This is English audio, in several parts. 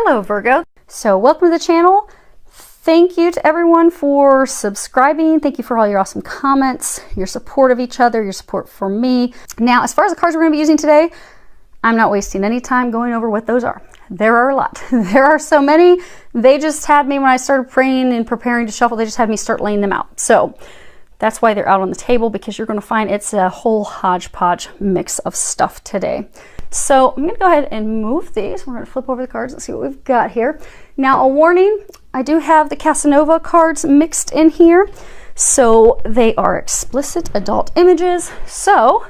Hello Virgo. So welcome to the channel. Thank you to everyone for subscribing. Thank you for all your awesome comments, your support of each other, your support for me. Now, as far as the cards we're going to be using today, I'm not wasting any time going over what those are. There are a lot. There are so many. They just had me, when I started praying and preparing to shuffle, they just had me start laying them out. So that's why they're out on the table, because you're going to find it's a whole hodgepodge mix of stuff today. So I'm going to go ahead and move these. We're going to flip over the cards and see what we've got here. Now, a warning, I do have the Casanova cards mixed in here. So they are explicit adult images. So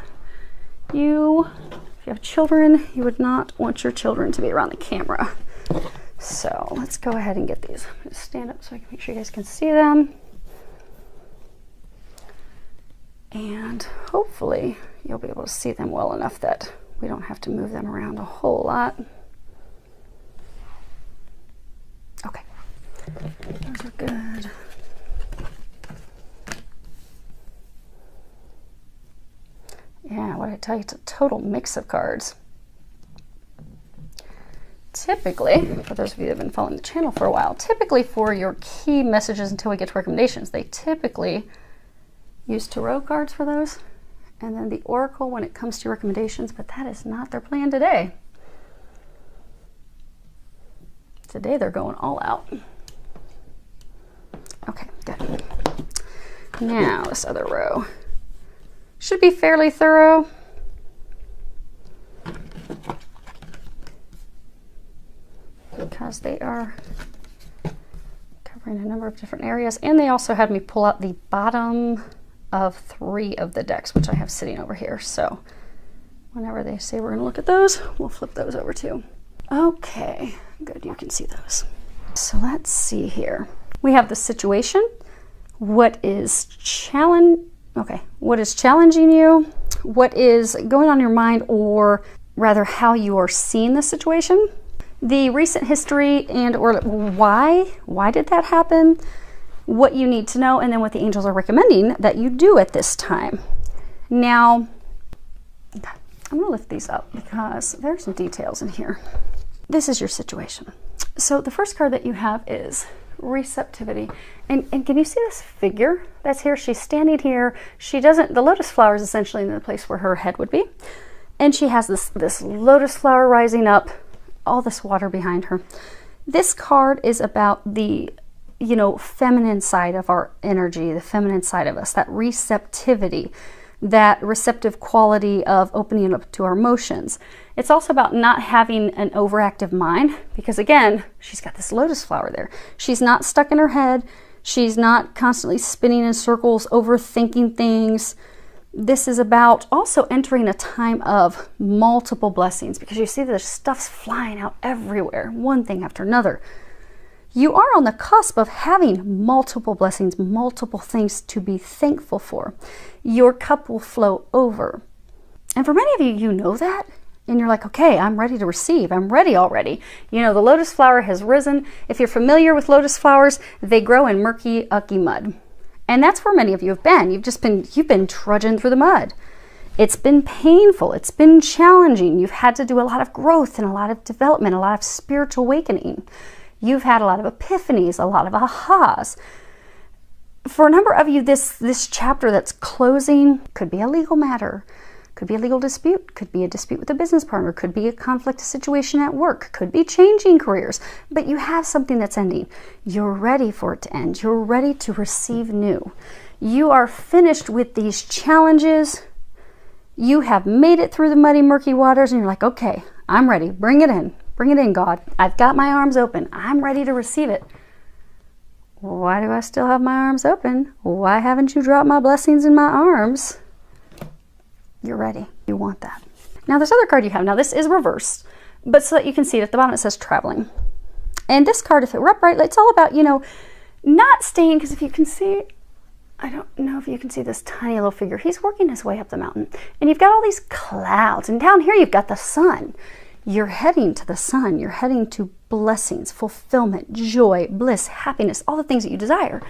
if you have children, you would not want your children to be around the camera. So let's go ahead and get these. I'm going to stand up so I can make sure you guys can see them. And hopefully you'll be able to see them well enough that we don't have to move them around a whole lot. Okay, those are good. Yeah, what did I tell you? It's a total mix of cards. Typically, for those of you that have been following the channel for a while, typically for your key messages until we get to recommendations, they typically use tarot cards for those, and then the oracle when it comes to recommendations, but that is not their plan today. Today they're going all out. Okay, good. Now this other row should be fairly thorough. Because they are covering a number of different areas, and they also had me pull out the bottom of 3 of the decks, which I have sitting over here. So whenever they say we're going to look at those, we'll flip those over too. Okay, good, you can see those. So let's see here. We have the situation. What is challenging you? What is going on in your mind, or rather how you are seeing the situation? The recent history and or why did that happen? What you need to know, and then what the angels are recommending that you do at this time. Now, I'm going to lift these up because there's some details in here. This is your situation. So the first card that you have is receptivity. And can you see this figure that's here? She's standing here. She doesn't, the lotus flower is essentially in the place where her head would be. And she has this lotus flower rising up, all this water behind her. This card is about the feminine side of our energy, the feminine side of us, that receptivity, that receptive quality of opening up to our emotions. It's also about not having an overactive mind, because again, she's got this lotus flower there. She's not stuck in her head. She's not constantly spinning in circles, overthinking things. This is about also entering a time of multiple blessings, because you see there's stuff's flying out everywhere, one thing after another. You are on the cusp of having multiple blessings, multiple things to be thankful for. Your cup will flow over. And for many of you, you know that. And you're like, okay, I'm ready to receive. I'm ready already. You know, the lotus flower has risen. If you're familiar with lotus flowers, they grow in murky, ucky mud. And that's where many of you have been. You've been trudging through the mud. It's been painful. It's been challenging. You've had to do a lot of growth and a lot of development, a lot of spiritual awakening. You've had a lot of epiphanies, a lot of ahas. For a number of you, this chapter that's closing could be a legal matter, could be a legal dispute, could be a dispute with a business partner, could be a conflict situation at work, could be changing careers, but you have something that's ending. You're ready for it to end. You're ready to receive new. You are finished with these challenges. You have made it through the muddy, murky waters, and you're like, okay, I'm ready. Bring it in. Bring it in, God. I've got my arms open. I'm ready to receive it. Why do I still have my arms open? Why haven't you dropped my blessings in my arms? You're ready. You want that. Now, this other card you have, now this is reversed, but so that you can see it, at the bottom it says traveling. And this card, if it were upright, it's all about, not staying, because if you can see, I don't know if you can see this tiny little figure. He's working his way up the mountain. And you've got all these clouds, and down here you've got the sun. You're heading to the sun. You're heading to blessings, fulfillment, joy, bliss, happiness, all the things that you desire.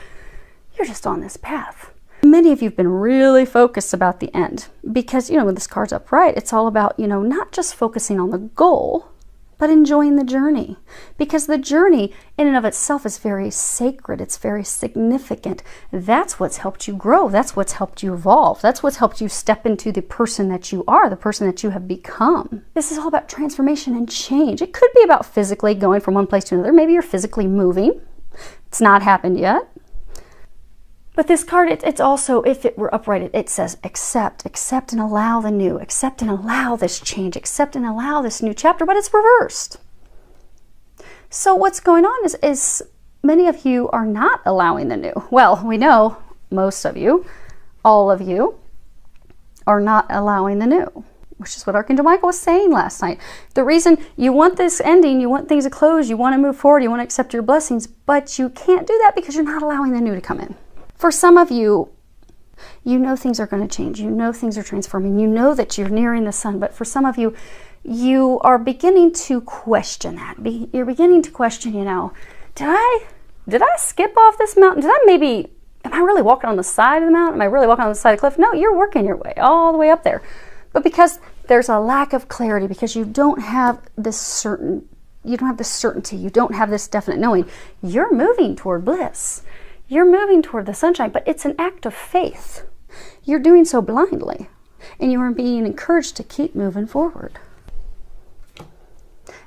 You're just on this path. Many of you have been really focused about the end because, when this card's upright, it's all about, not just focusing on the goal, but enjoying the journey, because the journey in and of itself is very sacred. It's very significant. That's what's helped you grow. That's what's helped you evolve. That's what's helped you step into the person that you are, the person that you have become. This is all about transformation and change. It could be about physically going from one place to another. Maybe you're physically moving. It's not happened yet. But this card, it's also, if it were upright, it says accept and allow the new, accept and allow this change, accept and allow this new chapter, but it's reversed. So what's going on is many of you are not allowing the new. Well, we know most of you, all of you, are not allowing the new, which is what Archangel Michael was saying last night. The reason you want this ending, you want things to close, you want to move forward, you want to accept your blessings, but you can't do that because you're not allowing the new to come in. For some of you, you know things are going to change. You know things are transforming. You know that you're nearing the sun. But for some of you, you are beginning to question that. You're beginning to question, you know, did I skip off this mountain? Am I really walking on the side of the mountain? Am I really walking on the side of the cliff? No, you're working your way all the way up there. But because there's a lack of clarity, because you don't have this certainty, you don't have this definite knowing, you're moving toward bliss. You're moving toward the sunshine, but it's an act of faith. You're doing so blindly, and you are being encouraged to keep moving forward.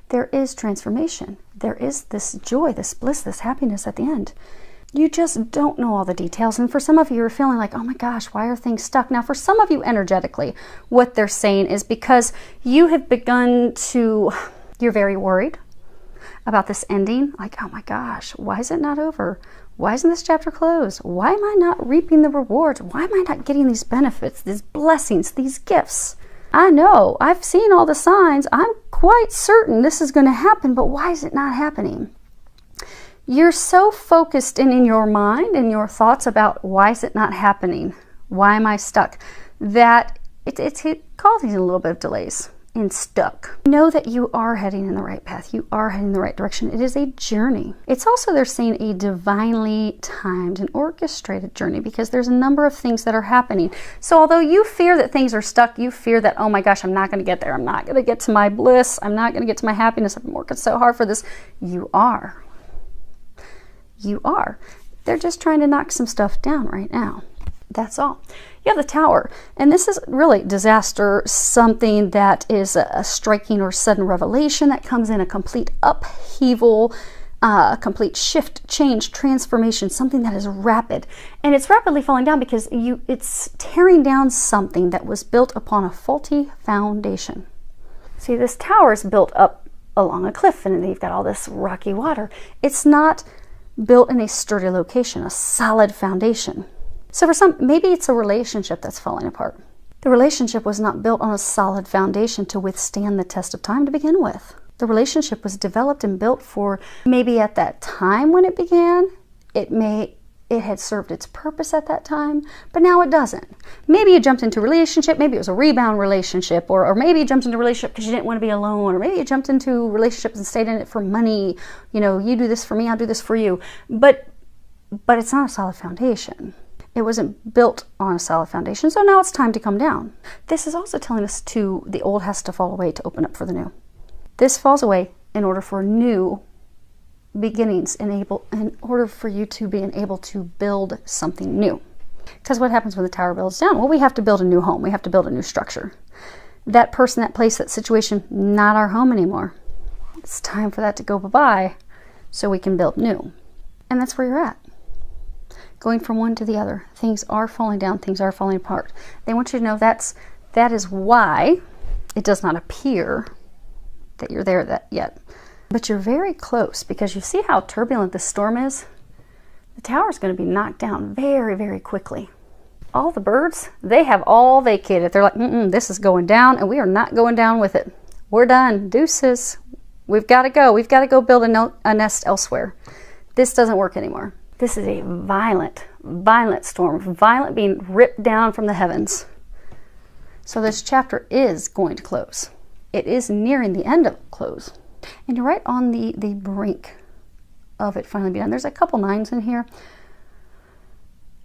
There is transformation. There is this joy, this bliss, this happiness at the end. You just don't know all the details, and for some of you, you're feeling like, oh my gosh, why are things stuck? Now, for some of you, energetically, what they're saying is because you have begun to, you're very worried about this ending. Like, oh my gosh, why is it not over? Why isn't this chapter closed? Why am I not reaping the rewards? Why am I not getting these benefits, these blessings, these gifts? I know, I've seen all the signs. I'm quite certain this is going to happen, but why is it not happening? You're so focused in your mind and your thoughts about why is it not happening? Why am I stuck? That it causes a little bit of delays and stuck. Know that you are heading in the right path. You are heading in the right direction. It is a journey. It's also, they're saying, a divinely timed and orchestrated journey, because there's a number of things that are happening. So although you fear that things are stuck, you fear that, oh my gosh, I'm not going to get there. I'm not going to get to my bliss. I'm not going to get to my happiness. I've been working so hard for this. You are. You are. They're just trying to knock some stuff down right now. That's all. You have the Tower, and this is really disaster, something that is a striking or sudden revelation that comes in, a complete upheaval, a complete shift, change, transformation, something that is rapid. And it's rapidly falling down because it's tearing down something that was built upon a faulty foundation. See, this tower is built up along a cliff, and you've got all this rocky water. It's not built in a sturdy location, a solid foundation. So for some, maybe it's a relationship that's falling apart. The relationship was not built on a solid foundation to withstand the test of time to begin with. The relationship was developed and built for, maybe at that time when it began, it had served its purpose at that time, but now it doesn't. Maybe you jumped into a relationship, maybe it was a rebound relationship, or maybe you jumped into a relationship because you didn't want to be alone, or maybe you jumped into relationships and stayed in it for money. You know, you do this for me, I'll do this for you. But it's not a solid foundation. It wasn't built on a solid foundation, so now it's time to come down. This is also telling us the old has to fall away to open up for the new. This falls away in order for new beginnings, in order for you to be able to build something new. Because what happens when the tower builds down? Well, we have to build a new home. We have to build a new structure. That person, that place, that situation, not our home anymore. It's time for that to go bye-bye so we can build new. And that's where you're at. Going from one to the other. Things are falling down. Things are falling apart. They want you to know that is why it does not appear that you're there yet. But you're very close, because you see how turbulent this storm is? The tower is going to be knocked down very, very quickly. All the birds, they have all vacated. They're like, this is going down, and we are not going down with it. We're done. Deuces. We've got to go. We've got to go build a nest elsewhere. This doesn't work anymore. This is a violent, violent storm. Violent, being ripped down from the heavens. So this chapter is going to close. It is nearing the end of close. And you're right on the brink of it finally being done. There's a couple 9s in here.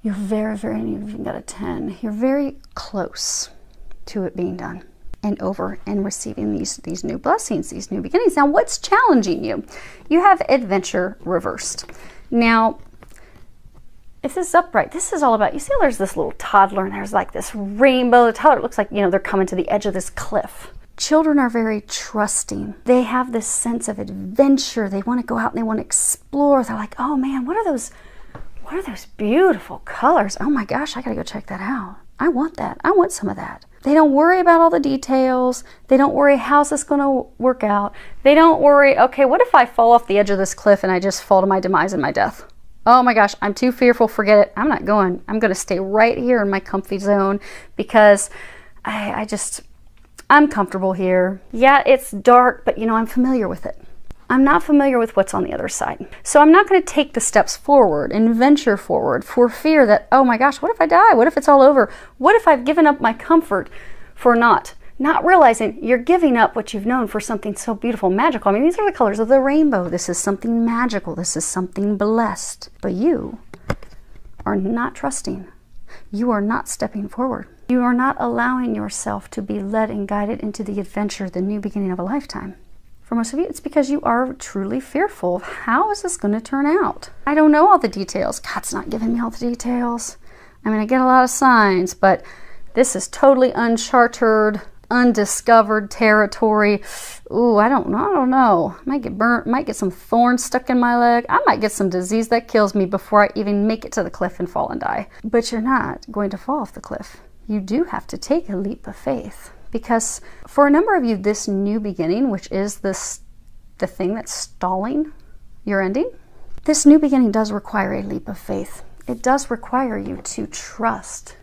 You're very, very, you've got a 10. You're very close to it being done. and over and receiving these new blessings, these new beginnings. Now, what's challenging you? You have adventure reversed. Now, if this is upright, this is all about, you see there's this little toddler and there's like this rainbow. The toddler looks like, you know, they're coming to the edge of this cliff. Children are very trusting. They have this sense of adventure. They want to go out and they want to explore. They're like, oh man, what are those beautiful colors? Oh my gosh, I gotta go check that out. I want that. I want some of that. They don't worry about all the details. They don't worry, how's this gonna work out? They don't worry, okay, what if I fall off the edge of this cliff and I just fall to my demise and my death? Oh my gosh, I'm too fearful, forget it. I'm not going. I'm gonna stay right here in my comfy zone because I'm comfortable here. Yeah, it's dark, but you know, I'm familiar with it. I'm not familiar with what's on the other side. So I'm not going to take the steps forward and venture forward for fear that, oh my gosh, what if I die? What if it's all over? What if I've given up my comfort for not realizing you're giving up what you've known for something so beautiful, magical. I mean, these are the colors of the rainbow. This is something magical. This is something blessed. But you are not trusting. You are not stepping forward. You are not allowing yourself to be led and guided into the adventure, the new beginning of a lifetime. For most of you, it's because you are truly fearful of how is this going to turn out? I don't know all the details. God's not giving me all the details. I mean, I get a lot of signs, but this is totally uncharted, undiscovered territory. Ooh, I don't know. I might get burnt, might get some thorns stuck in my leg. I might get some disease that kills me before I even make it to the cliff and fall and die. But you're not going to fall off the cliff. You do have to take a leap of faith. Because for a number of you, this new beginning, which is the thing that's stalling your ending, this new beginning does require a leap of faith. It does require you to trust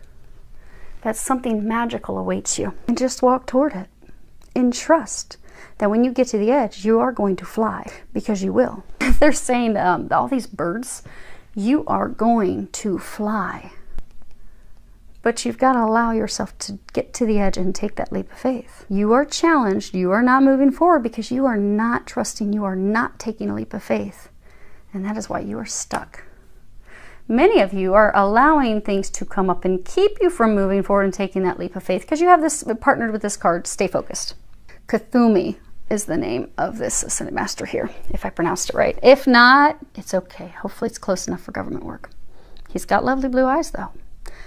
that something magical awaits you. And just walk toward it. And trust that when you get to the edge, you are going to fly. Because you will. They're saying all these birds, you are going to fly. But you've got to allow yourself to get to the edge and take that leap of faith. You are challenged. You are not moving forward because you are not trusting. You are not taking a leap of faith. And that is why you are stuck. Many of you are allowing things to come up and keep you from moving forward and taking that leap of faith because you have this partnered with this card, Stay Focused. Kuthumi is the name of this Ascended Master here, if I pronounced it right. If not, it's okay. Hopefully it's close enough for government work. He's got lovely blue eyes though.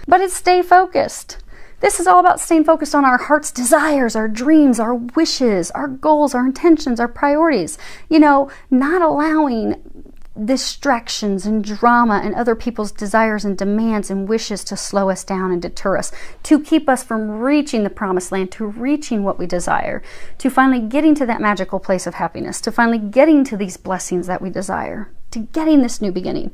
But it's stay focused. This is all about staying focused on our heart's desires, our dreams, our wishes, our goals, our intentions, our priorities. You know, not allowing distractions and drama and other people's desires and demands and wishes to slow us down and deter us, to keep us from reaching the promised land, to reaching what we desire, to finally getting to that magical place of happiness, to finally getting to these blessings that we desire, to getting this new beginning.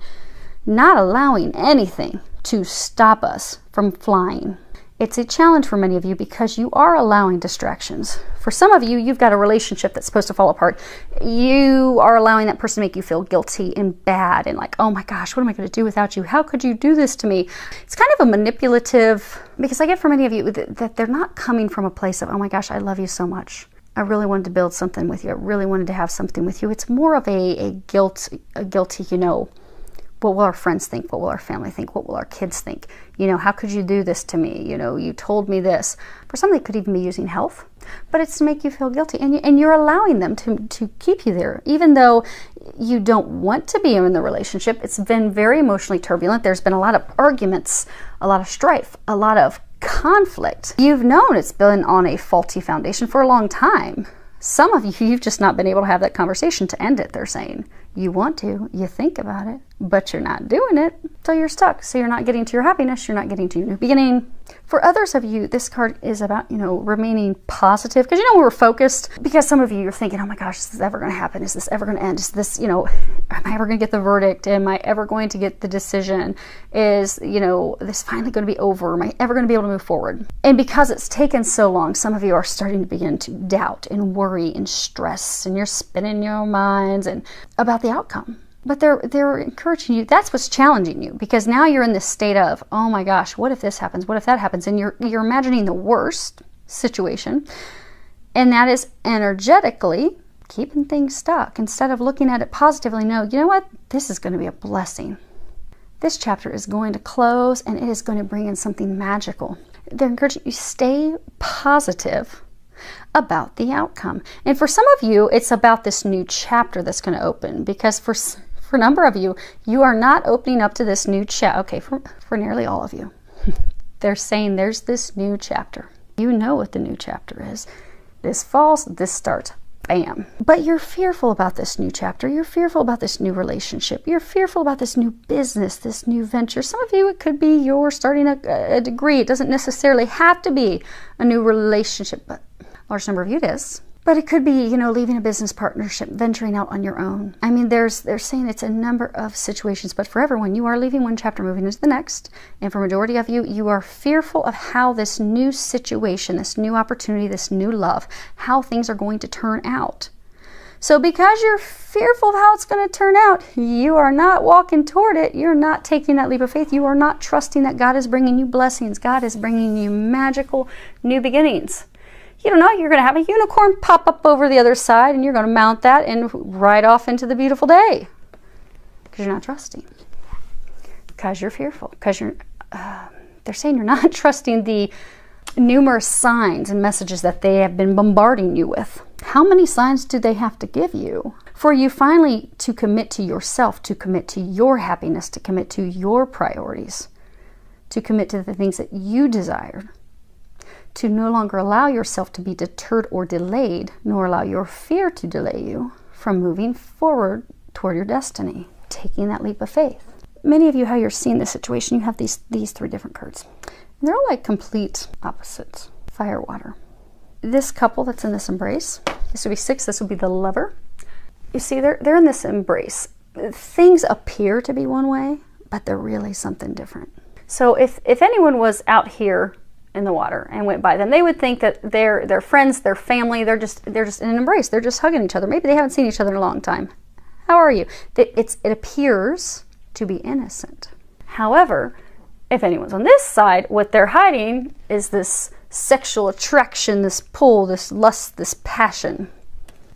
Not allowing anything to stop us from flying. It's a challenge for many of you because you are allowing distractions. For some of you, you've got a relationship that's supposed to fall apart. You are allowing that person to make you feel guilty and bad and like, oh my gosh, what am I going to do without you? How could you do this to me? It's kind of a manipulative, because I get for many of you that they're not coming from a place of, oh my gosh, I love you so much. I really wanted to build something with you. I really wanted to have something with you. It's more of a guilty, you know, what will our friends think? What will our family think? What will our kids think? You know, how could you do this to me? You know, you told me this. For some, they could even be using health, but it's to make you feel guilty. And you're allowing them to keep you there, even though you don't want to be in the relationship. It's been very emotionally turbulent. There's been a lot of arguments, a lot of strife, a lot of conflict. You've known it's been on a faulty foundation for a long time. Some of you, you've just not been able to have that conversation to end it, they're saying. You want to, you think about it, but you're not doing it, so you're stuck. So you're not getting to your happiness, you're not getting to your new beginning. For others of you, this card is about, you know, remaining positive. Because, you know, we're focused. Because some of you are thinking, oh my gosh, is this ever going to happen? Is this ever going to end? Is this, you know, am I ever going to get the verdict? Am I ever going to get the decision? Is, you know, this finally going to be over? Am I ever going to be able to move forward? And because it's taken so long, some of you are starting to begin to doubt and worry and stress. And you're spinning your minds and about the outcome. But they're encouraging you. That's what's challenging you, because now you're in this state of, oh my gosh, what if this happens? What if that happens? And you're imagining the worst situation, and that is energetically keeping things stuck instead of looking at it positively. No, you know what? This is going to be a blessing. This chapter is going to close, and it is going to bring in something magical. They're encouraging you, stay positive. about the outcome. And for some of you, it's about this new chapter that's going to open, because for a number of you, you are not opening up to this new chapter. Okay, for nearly all of you, they're saying there's this new chapter. You know what the new chapter is. This falls, this starts. Bam. But you're fearful about this new chapter. You're fearful about this new relationship. You're fearful about this new business, this new venture. Some of you, it could be you're starting a degree. It doesn't necessarily have to be a new relationship, but a large number of you it is. But it could be, you know, leaving a business partnership, venturing out on your own. I mean, they're saying it's a number of situations, but for everyone, you are leaving one chapter, moving into the next. And for majority of you, you are fearful of how this new situation, this new opportunity, this new love, how things are going to turn out. So because you're fearful of how it's going to turn out, you are not walking toward it. You're not taking that leap of faith. You are not trusting that God is bringing you blessings. God is bringing you magical new beginnings. You don't know, you're going to have a unicorn pop up over the other side, and you're going to mount that and ride off into the beautiful day. Because you're not trusting. Because you're fearful. Because they're saying you're not trusting the numerous signs and messages that they have been bombarding you with. How many signs do they have to give you for you finally to commit to yourself, to commit to your happiness, to commit to your priorities, to commit to the things that you desire? To no longer allow yourself to be deterred or delayed, nor allow your fear to delay you from moving forward toward your destiny, taking that leap of faith. Many of you, how you're seeing this situation, you have these three different cards. And they're all like complete opposites. Fire, water. This couple that's in this embrace, this would be 6, this would be the lover. You see, they're in this embrace. Things appear to be one way, but they're really something different. So if anyone was out here in the water and went by them, they would think that they're friends, they're family, they're just in an embrace, they're just hugging each other. Maybe they haven't seen each other in a long time. How are you? It appears to be innocent. However, if anyone's on this side, what they're hiding is this sexual attraction, this pull, this lust, this passion.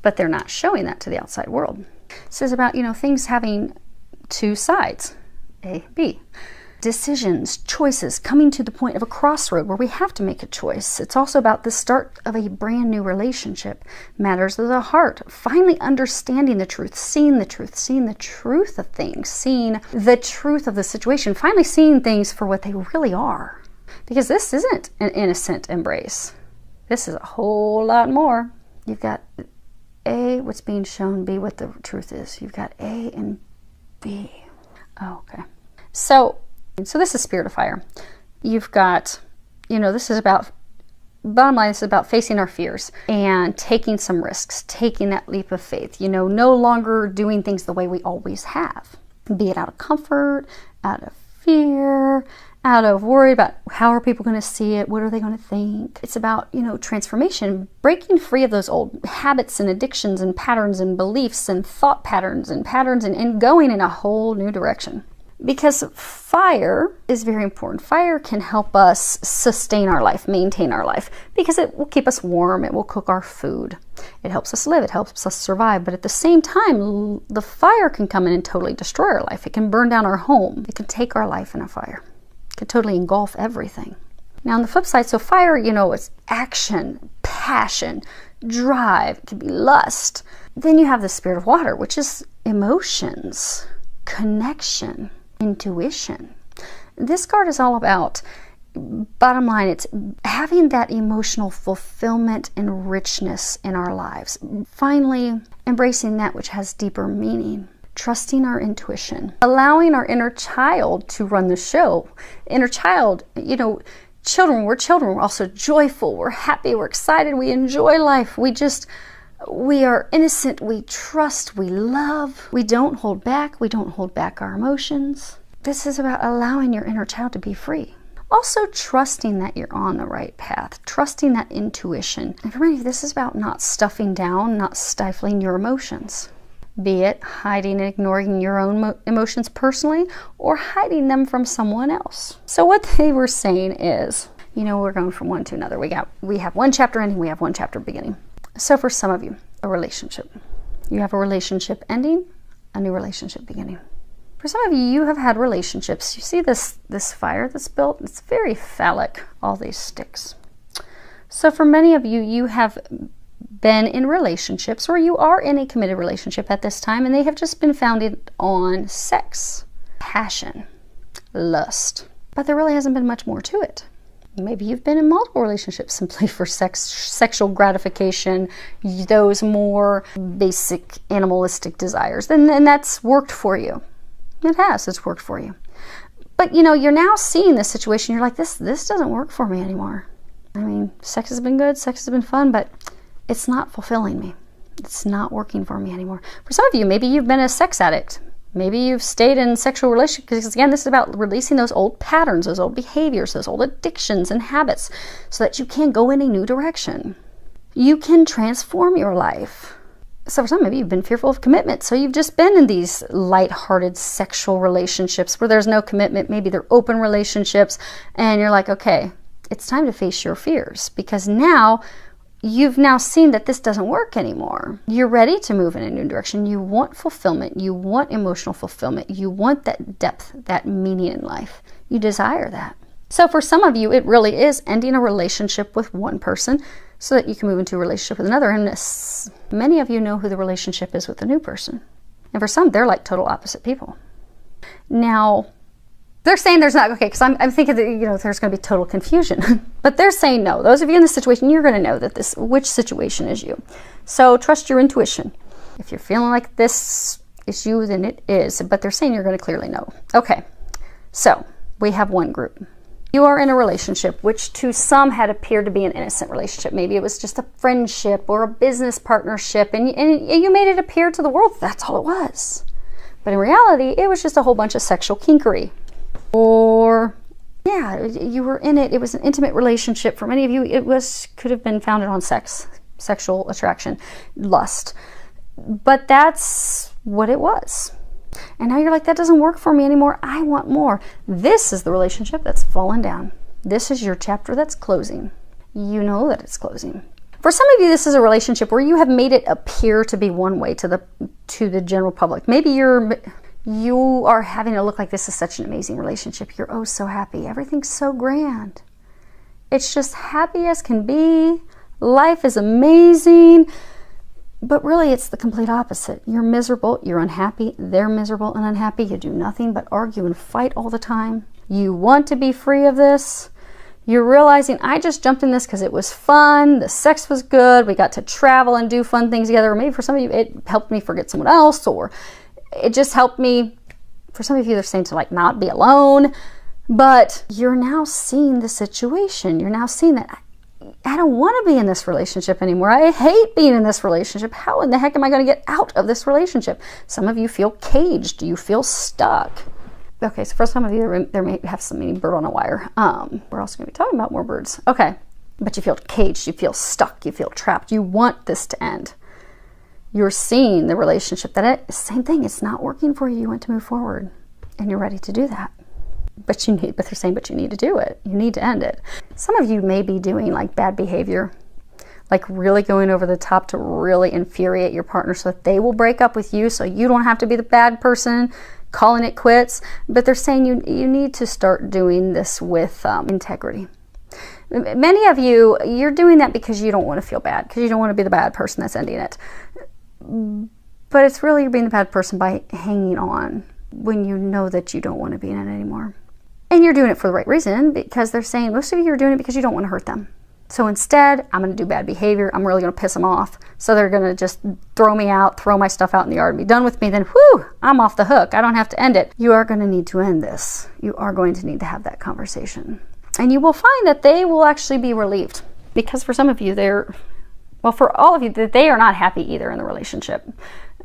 But they're not showing that to the outside world. So it's about, you know, things having two sides, A, B. Decisions, choices, coming to the point of a crossroad where we have to make a choice. It's also about the start of a brand new relationship. Matters of the heart, finally understanding the truth, seeing the truth of things, seeing the truth of the situation, finally seeing things for what they really are. Because this isn't an innocent embrace. This is a whole lot more. You've got A, what's being shown, B, what the truth is. You've got A and B. Oh, okay. So this is spirit of fire. You've got, you know, this is about, bottom line, this is about facing our fears and taking some risks, taking that leap of faith, you know, no longer doing things the way we always have, be it out of comfort, out of fear, out of worry about how are people going to see it, what are they going to think. It's about, you know, transformation, breaking free of those old habits and addictions and patterns and beliefs and thought patterns and going in a whole new direction. Because fire is very important. Fire can help us sustain our life, maintain our life, because it will keep us warm, it will cook our food. It helps us live, it helps us survive, but at the same time, the fire can come in and totally destroy our life. It can burn down our home. It can take our life in a fire. It can totally engulf everything. Now on the flip side, so fire, you know, it's action, passion, drive, it can be lust. Then you have the spirit of water, which is emotions, connection, intuition. This card is all about, bottom line, it's having that emotional fulfillment and richness in our lives. Finally, embracing that which has deeper meaning. Trusting our intuition. Allowing our inner child to run the show. Inner child, you know, children, we're also joyful, we're happy, we're excited, we enjoy life. We are innocent, we trust, we love, we don't hold back our emotions. This is about allowing your inner child to be free. Also trusting that you're on the right path, trusting that intuition. And for many of you, this is about not stuffing down, not stifling your emotions. Be it hiding and ignoring your own emotions personally or hiding them from someone else. So what they were saying is, you know, we're going from one to another. We have one chapter ending, we have one chapter beginning. So for some of you, a relationship. You have a relationship ending, a new relationship beginning. For some of you, you have had relationships. You see this fire that's built? It's very phallic, all these sticks. So for many of you, you have been in relationships, or you are in a committed relationship at this time, and they have just been founded on sex, passion, lust. But there really hasn't been much more to it. Maybe you've been in multiple relationships simply for sexual gratification, those more basic animalistic desires. And that's worked for you. It has. It's worked for you. But, you're now seeing this situation. You're like, this doesn't work for me anymore. I mean, sex has been good. Sex has been fun, but it's not fulfilling me. It's not working for me anymore. For some of you, maybe you've been a sex addict. Maybe you've stayed in sexual relationships because, again, this is about releasing those old patterns, those old behaviors, those old addictions and habits so that you can go in a new direction. You can transform your life. So for some, maybe you've been fearful of commitment. So you've just been in these lighthearted sexual relationships where there's no commitment. Maybe they're open relationships. And you're like, okay, it's time to face your fears because you've now seen that this doesn't work anymore. You're ready to move in a new direction. You want fulfillment. You want emotional fulfillment. You want that depth, that meaning in life. You desire that. So for some of you, it really is ending a relationship with one person so that you can move into a relationship with another. And many of you know who the relationship is with the new person. And for some, they're like total opposite people. Now, they're saying there's not, okay, because I'm thinking that, there's going to be total confusion. But they're saying no. Those of you in this situation, you're going to know that which situation is you. So trust your intuition. If you're feeling like this is you, then it is. But they're saying you're going to clearly know. Okay, so we have one group. You are in a relationship which to some had appeared to be an innocent relationship. Maybe it was just a friendship or a business partnership, and you made it appear to the world that's all it was. But in reality, it was just a whole bunch of sexual kinkery. Or, yeah, you were in it. It was an intimate relationship. For many of you, could have been founded on sex, sexual attraction, lust. But that's what it was. And now you're like, that doesn't work for me anymore. I want more. This is the relationship that's fallen down. This is your chapter that's closing. You know that it's closing. For some of you, this is a relationship where you have made it appear to be one way to the general public. Maybe you are having to look like this is such an amazing relationship. You're oh so happy. Everything's so grand. It's just happy as can be. Life is amazing. But really, it's the complete opposite. You're miserable. You're unhappy. They're miserable and unhappy. You do nothing but argue and fight all the time. You want to be free of this. You're realizing, I just jumped in this because it was fun. The sex was good. We got to travel and do fun things together. Or maybe for some of you, it helped me forget someone else, or it just helped me. For some of you, they're saying to not be alone. But you're now seeing the situation. You're now seeing that I don't want to be in this relationship anymore. I hate being in this relationship. How in the heck am I going to get out of this relationship? Some of you feel caged. You feel stuck. Okay, so for some of you, there may have some meaning bird on a wire. We're also going to be talking about more birds. Okay, but you feel caged. You feel stuck. You feel trapped. You want this to end. You're seeing the relationship same thing. It's not working for you. You want to move forward, and you're ready to do that. But they're saying, but you need to do it. You need to end it. Some of you may be doing bad behavior, really going over the top to really infuriate your partner so that they will break up with you so you don't have to be the bad person, calling it quits. But they're saying you need to start doing this with integrity. Many of you, you're doing that because you don't want to feel bad, because you don't want to be the bad person that's ending it. But it's really you're being the bad person by hanging on when you know that you don't want to be in it anymore. And you're doing it for the right reason, because they're saying most of you are doing it because you don't want to hurt them. So instead, I'm going to do bad behavior. I'm really going to piss them off. So they're going to just throw me out, throw my stuff out in the yard, and be done with me. Then, whew, I'm off the hook. I don't have to end it. You are going to need to end this. You are going to need to have that conversation. And you will find that they will actually be relieved. Because for some of you, for all of you, they are not happy either in the relationship.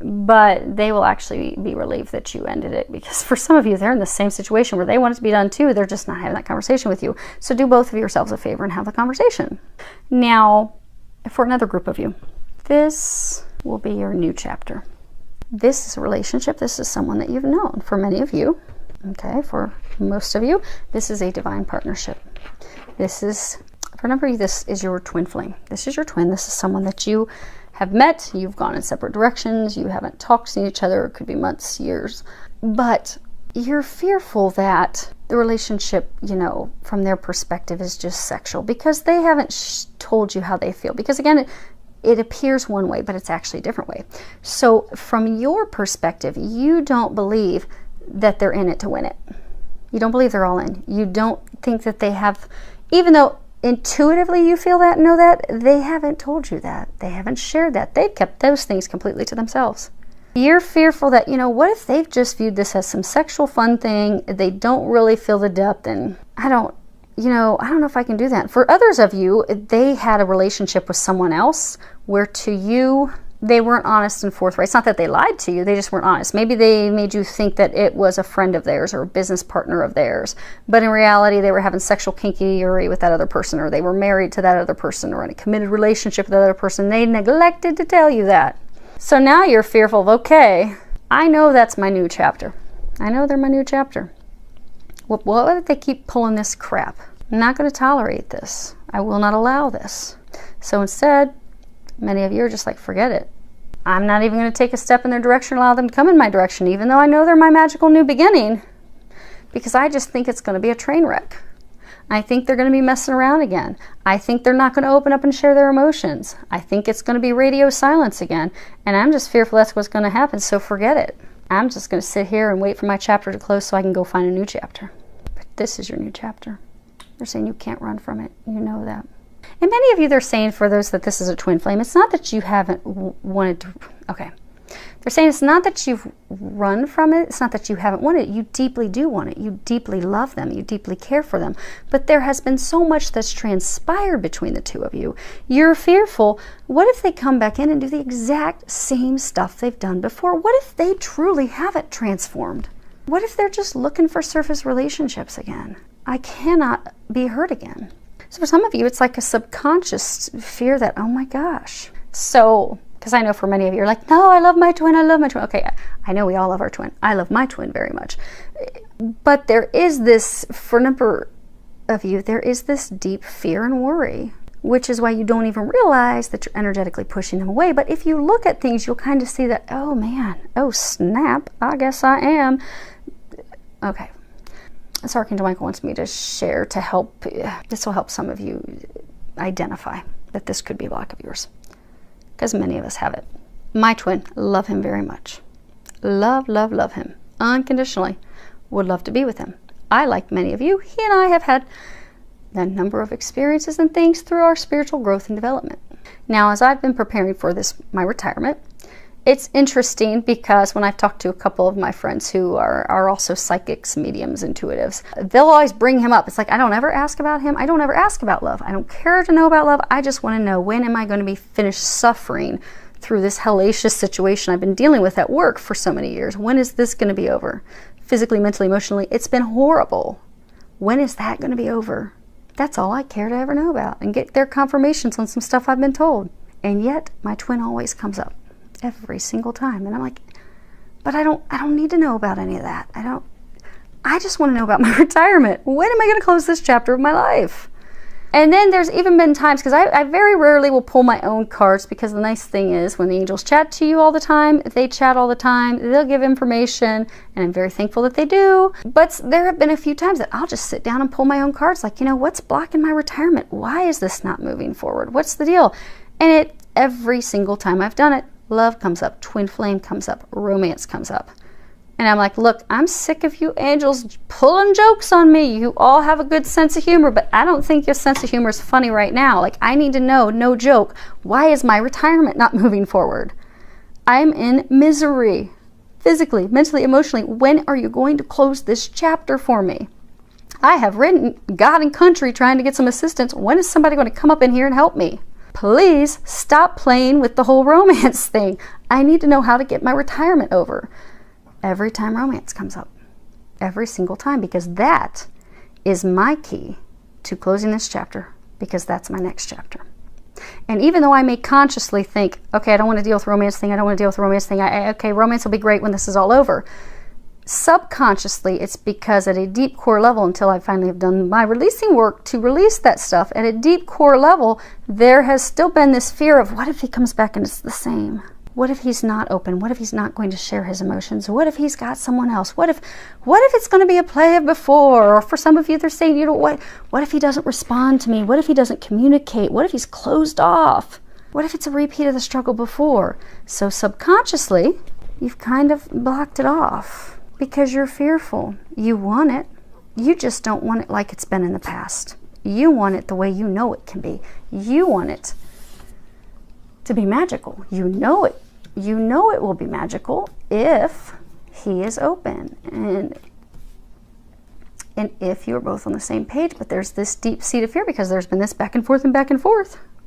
But they will actually be relieved that you ended it, because for some of you, they're in the same situation where they want it to be done too. They're just not having that conversation with you. So do both of yourselves a favor and have the conversation. Now, for another group of you, this will be your new chapter. This is a relationship. This is someone that you've known. For many of you, okay, for most of you, this is a divine partnership. For a number of you, this is your twin flame. This is your twin. This is someone that you have met, you've gone in separate directions, you haven't talked to each other, it could be months, years, but you're fearful that the relationship, you know, from their perspective is just sexual because they haven't told you how they feel. Because again, it appears one way, but it's actually a different way. So from your perspective, you don't believe that they're in it to win it. You don't believe they're all in. You don't think that they have, even though intuitively you feel that and know that, they haven't told you that. They haven't shared that. They've kept those things completely to themselves. You're fearful that, you know, what if they've just viewed this as some sexual fun thing? They don't really feel the depth, and I don't know if I can do that. For others of you, they had a relationship with someone else where to you, they weren't honest and forthright. It's not that they lied to you, they just weren't honest. Maybe they made you think that it was a friend of theirs or a business partner of theirs, but in reality they were having sexual kinky-ery with that other person, or they were married to that other person, or in a committed relationship with that other person. They neglected to tell you that. So now you're fearful of, okay, I know that's my new chapter. I know they're my new chapter. What if they keep pulling this crap? I'm not going to tolerate this. I will not allow this. So instead, many of you are just like, forget it. I'm not even going to take a step in their direction, allow them to come in my direction, even though I know they're my magical new beginning, because I just think it's going to be a train wreck. I think they're going to be messing around again. I think they're not going to open up and share their emotions. I think it's going to be radio silence again. And I'm just fearful that's what's going to happen, so forget it. I'm just going to sit here and wait for my chapter to close so I can go find a new chapter. But this is your new chapter. They're saying you can't run from it. You know that. And many of you, they're saying, for those that this is a twin flame, it's not that you haven't wanted to, okay. They're saying it's not that you've run from it. It's not that you haven't wanted it. You deeply do want it. You deeply love them. You deeply care for them. But there has been so much that's transpired between the two of you. You're fearful. What if they come back in and do the exact same stuff they've done before? What if they truly haven't transformed? What if they're just looking for surface relationships again? I cannot be hurt again. So for some of you, it's like a subconscious fear that, oh my gosh. So, because I know for many of you, you're like, no, I love my twin, I love my twin. Okay, I know we all love our twin. I love my twin very much. But there is this, for a number of you, there is this deep fear and worry, which is why you don't even realize that you're energetically pushing them away. But if you look at things, you'll kind of see that, oh man, oh snap, I guess I am. Okay. So Archangel Michael wants me to share to help, this will help some of you identify that this could be a block of yours. Because many of us have it. My twin, love him very much. Love, love, love him. Unconditionally. Would love to be with him. I, like many of you, he and I have had a number of experiences and things through our spiritual growth and development. Now, as I've been preparing for this, my retirement, it's interesting because when I've talked to a couple of my friends who are also psychics, mediums, intuitives, they'll always bring him up. It's like, I don't ever ask about him. I don't ever ask about love. I don't care to know about love. I just want to know, when am I going to be finished suffering through this hellacious situation I've been dealing with at work for so many years? When is this going to be over? Physically, mentally, emotionally, it's been horrible. When is that going to be over? That's all I care to ever know about, and get their confirmations on some stuff I've been told. And yet, my twin always comes up. Every single time. And I'm like, but I don't need to know about any of that. I just want to know about my retirement. When am I going to close this chapter of my life? And then there's even been times, because I very rarely will pull my own cards, because the nice thing is when the angels chat to you all the time, they chat all the time, they'll give information, and I'm very thankful that they do. But there have been a few times that I'll just sit down and pull my own cards, like, you know, what's blocking my retirement? Why is this not moving forward? What's the deal? And every single time I've done it, love comes up, twin flame comes up, romance comes up. And I'm like, look, I'm sick of you angels pulling jokes on me. You all have a good sense of humor, but I don't think your sense of humor is funny right now. Like, I need to know, no joke, why is my retirement not moving forward? I'm in misery, physically, mentally, emotionally. When are you going to close this chapter for me? I have written God and country trying to get some assistance. When is somebody going to come up in here and help me? Please stop playing with the whole romance thing. I need to know how to get my retirement over. Every time romance comes up. Every single time, because that is my key to closing this chapter, because that's my next chapter. And even though I may consciously think, okay, I don't want to deal with romance thing, I don't want to deal with the romance thing, okay, romance will be great when this is all over. Subconsciously, it's because at a deep core level, until I finally have done my releasing work to release that stuff, at a deep core level, there has still been this fear of, what if he comes back and it's the same? What if he's not open? What if he's not going to share his emotions? What if he's got someone else? What if it's going to be a play of before? Or for some of you, they're saying, you know, what if he doesn't respond to me? What if he doesn't communicate? What if he's closed off? What if it's a repeat of the struggle before? So subconsciously, you've kind of blocked it off because you're fearful. You want it. You just don't want it like it's been in the past. You want it the way you know it can be. You want it to be magical. You know it. You know it will be magical if he is open and if you're both on the same page. But there's this deep-seated fear because there's been this back and forth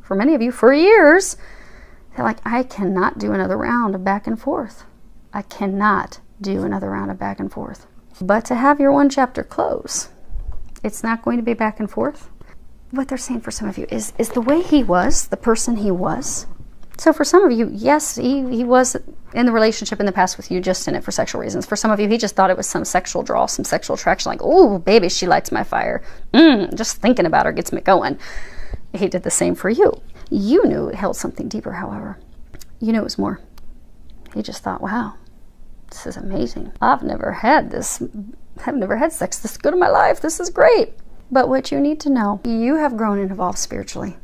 for many of you for years. They're like, I cannot do another round of back and forth. I cannot do another round of back and forth. But to have your one chapter close, it's not going to be back and forth. What they're saying for some of you is the way he was, the person he was. So for some of you, yes, he was in the relationship in the past with you, just in it for sexual reasons. For some of you, he just thought it was some sexual draw, some sexual attraction, like, oh, baby, she lights my fire. Just thinking about her gets me going. He did the same for you. You knew it held something deeper, however. You knew it was more. He just thought, wow, this is amazing. I've never had sex this good in my life. This is great. But what you need to know, you have grown and evolved spiritually.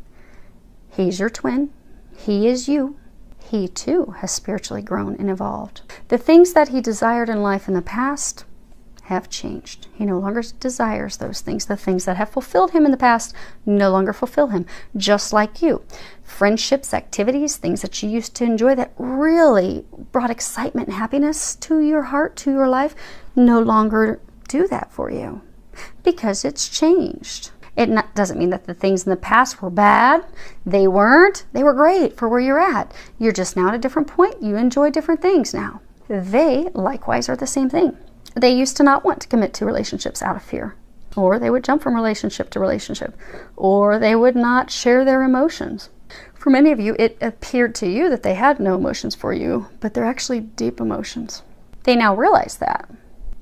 He's your twin. He is you. He too has spiritually grown and evolved. The things that he desired in life in the past have changed. He no longer desires those things. The things that have fulfilled him in the past no longer fulfill him, just like you. Friendships, activities, things that you used to enjoy that really brought excitement and happiness to your heart, to your life, no longer do that for you because it's changed. It doesn't mean that the things in the past were bad. They weren't. They were great for where you're at. You're just now at a different point. You enjoy different things now. They likewise are the same thing. They used to not want to commit to relationships out of fear, or they would jump from relationship to relationship, or they would not share their emotions. For many of you, it appeared to you that they had no emotions for you, but they're actually deep emotions. They now realize that.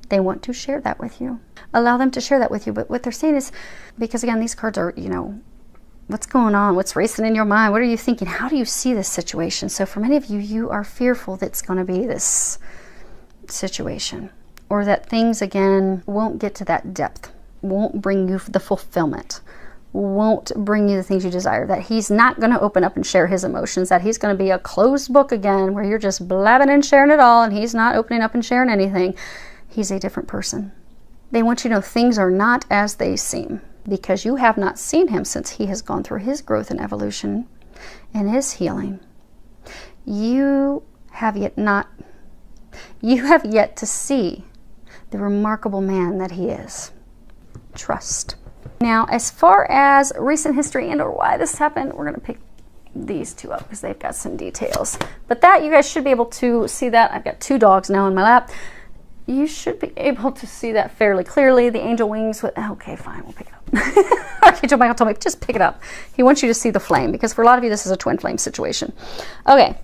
They want to share that with you. Allow them to share that with you. But what they're saying is, because again, these cards are, you know, what's going on? What's racing in your mind? What are you thinking? How do you see this situation? So for many of you, you are fearful that it's going to be this situation, or that things, again, won't get to that depth, won't bring you the fulfillment, won't bring you the things you desire, that he's not going to open up and share his emotions, that he's going to be a closed book again, where you're just blabbing and sharing it all, and he's not opening up and sharing anything. He's a different person. They want you to know things are not as they seem, because you have not seen him since he has gone through his growth and evolution and his healing. You have yet to see the remarkable man that he is. Trust. Now, as far as recent history and or why this happened, we're going to pick these two up because they've got some details. But that, you guys should be able to see that. I've got two dogs now in my lap. You should be able to see that fairly clearly. The angel wings with, okay, fine, we'll pick it up. Archangel Michael told me, just pick it up. He wants you to see the flame, because for a lot of you, this is a twin flame situation. Okay,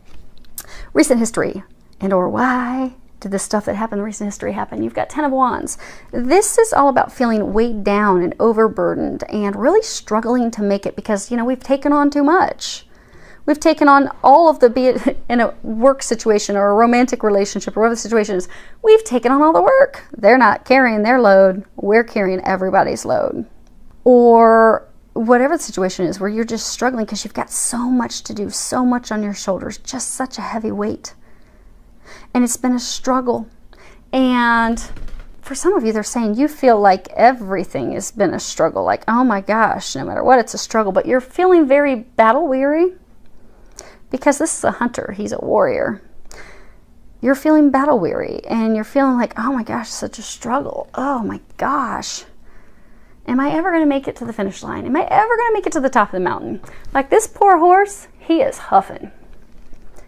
recent history and or why did the stuff that happened in recent history happen? You've got 10 of Wands. This is all about feeling weighed down and overburdened and really struggling to make it because, you know, we've taken on too much. We've taken on all of the, be it in a work situation or a romantic relationship or whatever the situation is, we've taken on all the work. They're not carrying their load. We're carrying everybody's load. Or whatever the situation is where you're just struggling because you've got so much to do, so much on your shoulders, just such a heavy weight. And it's been a struggle. And for some of you, they're saying you feel like everything has been a struggle. Like, oh my gosh, no matter what, it's a struggle. But you're feeling very battle weary. Because this is a hunter, he's a warrior. You're feeling battle weary and you're feeling like, oh my gosh, such a struggle. Oh my gosh. Am I ever going to make it to the finish line? Am I ever going to make it to the top of the mountain? Like this poor horse, he is huffing.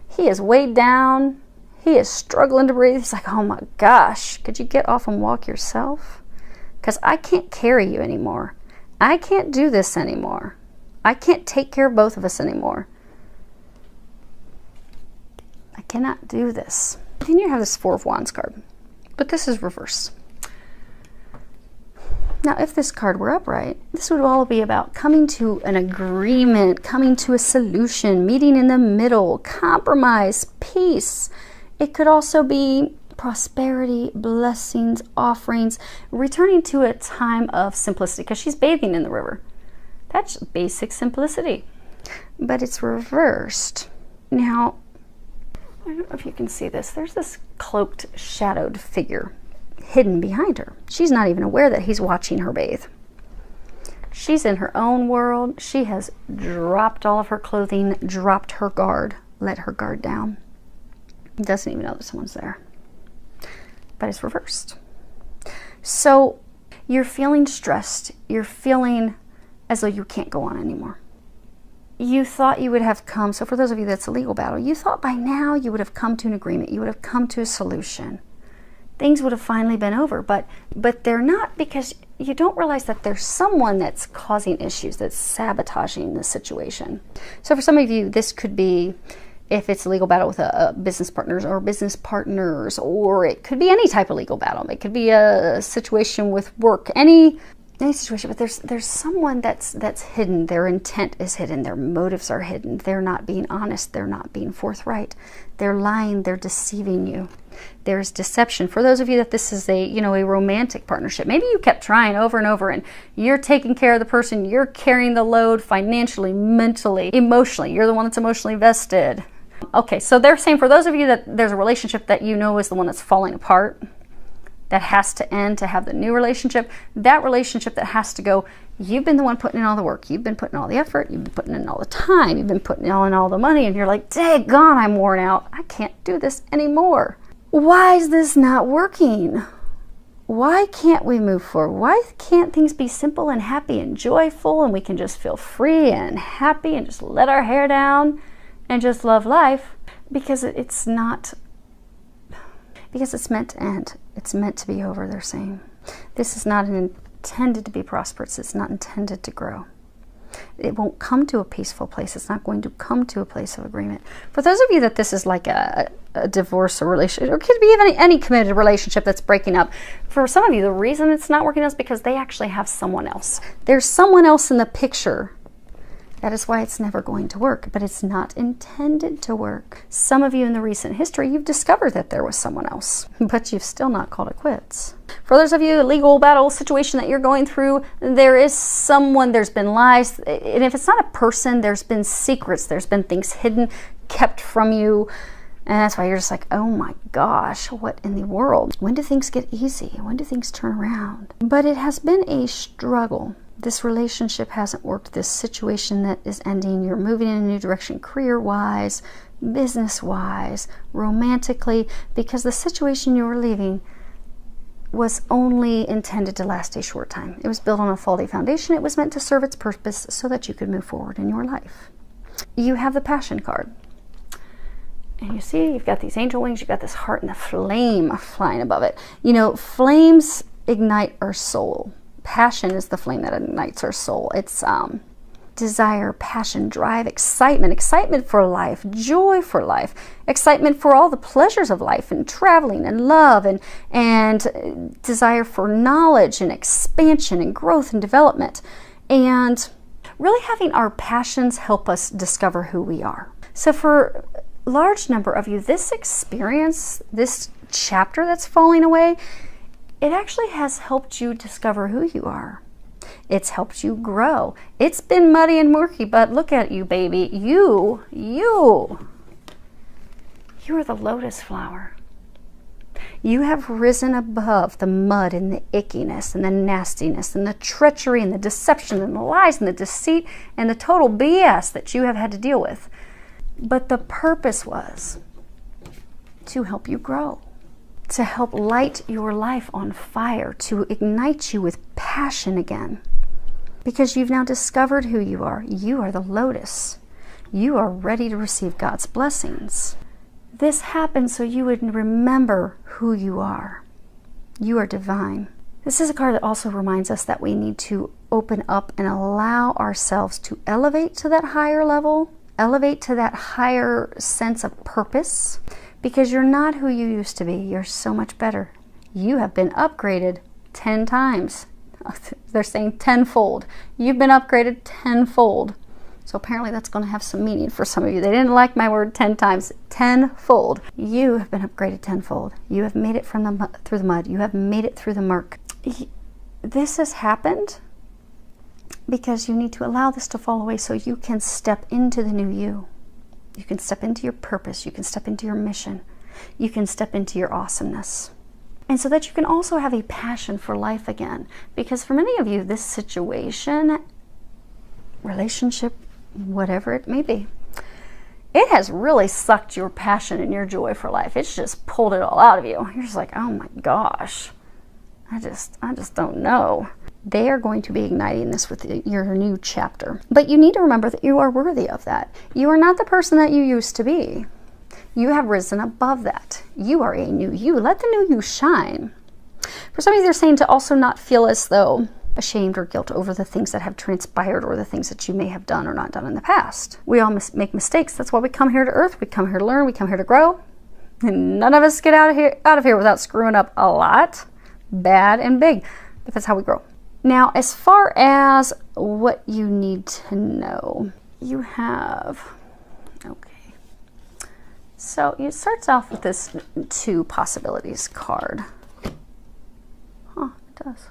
He is weighed down. He is struggling to breathe. He's like, oh my gosh, could you get off and walk yourself? Because I can't carry you anymore. I can't do this anymore. I can't take care of both of us anymore. I cannot do this. Then you have this Four of Wands card, but this is reverse. Now, if this card were upright, this would all be about coming to an agreement, coming to a solution, meeting in the middle, compromise, peace. It could also be prosperity, blessings, offerings, returning to a time of simplicity, because she's bathing in the river. That's basic simplicity. But it's reversed. Now, I don't know if you can see this. There's this cloaked, shadowed figure hidden behind her. She's not even aware that he's watching her bathe. She's in her own world. She has dropped all of her clothing, dropped her guard, let her guard down. Doesn't even know that someone's there. But it's reversed. So you're feeling stressed. You're feeling as though you can't go on anymore. You thought you would have come, so for those of you that's a legal battle, you thought by now you would have come to an agreement. You would have come to a solution. Things would have finally been over, but they're not, because you don't realize that there's someone that's causing issues, that's sabotaging the situation. So for some of you, this could be, if it's a legal battle with a business partners or business partners, or it could be any type of legal battle. It could be a situation with work, any situation, but there's someone that's hidden. Their intent is hidden. Their motives are hidden. They're not being honest. They're not being forthright. They're lying. They're deceiving you. There's deception. For those of you that this is a romantic partnership, maybe you kept trying over and over, and you're taking care of the person. You're carrying the load financially, mentally, emotionally. You're the one that's emotionally vested. Okay, so they're saying for those of you that there's a relationship that you know is the one that's falling apart, that has to end to have the new relationship, that relationship that has to go, you've been the one putting in all the work, you've been putting all the effort, you've been putting in all the time, you've been putting in all the money, and you're like, daggone, I'm worn out, I can't do this anymore. Why is this not working? Why can't we move forward? Why can't things be simple and happy and joyful, and we can just feel free and happy and just let our hair down and just love life? Because it's not, because it's meant to end. It's meant to be over, they're saying. This is not intended to be prosperous. It's not intended to grow. It won't come to a peaceful place. It's not going to come to a place of agreement. For those of you that this is like a divorce or relationship, or it could be even any committed relationship that's breaking up, for some of you, the reason it's not working out is because they actually have someone else. There's someone else in the picture. That is why it's never going to work, but it's not intended to work. Some of you in the recent history, you've discovered that there was someone else, but you've still not called it quits. For those of you, a legal battle situation that you're going through, there is someone, there's been lies, and if it's not a person, there's been secrets, there's been things hidden, kept from you, and that's why you're just like, oh my gosh, what in the world? When do things get easy? When do things turn around? But it has been a struggle. This relationship hasn't worked. This situation that is ending, you're moving in a new direction, career-wise, business-wise, romantically, because the situation you were leaving was only intended to last a short time. It was built on a faulty foundation. It was meant to serve its purpose so that you could move forward in your life. You have the Passion card. And you see, you've got these angel wings, you've got this heart and the flame flying above it. You know, flames ignite our soul. Passion is the flame that ignites our soul. It's desire, passion, drive, excitement for life, joy for life, excitement for all the pleasures of life, and traveling and love, and desire for knowledge and expansion and growth and development. And really having our passions help us discover who we are. So for a large number of you, this experience, this chapter that's falling away, it actually has helped you discover who you are. It's helped you grow. It's been muddy and murky, but look at you, baby. You are the lotus flower. You have risen above the mud and the ickiness and the nastiness and the treachery and the deception and the lies and the deceit and the total BS that you have had to deal with. But the purpose was to help you grow, to help light your life on fire, to ignite you with passion again. Because you've now discovered who you are. You are the lotus. You are ready to receive God's blessings. This happened so you would remember who you are. You are divine. This is a card that also reminds us that we need to open up and allow ourselves to elevate to that higher level, elevate to that higher sense of purpose, because you're not who you used to be. You're so much better. You have been upgraded 10 times. They're saying tenfold. You've been upgraded tenfold. So apparently that's going to have some meaning for some of you. They didn't like my word 10 times. Tenfold. You have been upgraded tenfold. You have made it through the mud. You have made it through the murk. This has happened because you need to allow this to fall away so you can step into the new you. You can step into your purpose. You can step into your mission. You can step into your awesomeness. And so that you can also have a passion for life again. Because for many of you, this situation, relationship, whatever it may be, it has really sucked your passion and your joy for life. It's just pulled it all out of you. You're just like, oh my gosh, I just don't know. They are going to be igniting this with your new chapter. But you need to remember that you are worthy of that. You are not the person that you used to be. You have risen above that. You are a new you. Let the new you shine. For some of you, they're saying to also not feel as though ashamed or guilt over the things that have transpired or the things that you may have done or not done in the past. We all make mistakes. That's why we come here to earth. We come here to learn. We come here to grow. And none of us get out of here without screwing up a lot, bad and big. But that's how we grow. Now, as far as what you need to know, you have, okay. So it starts off with this 2 possibilities card. Huh, it does.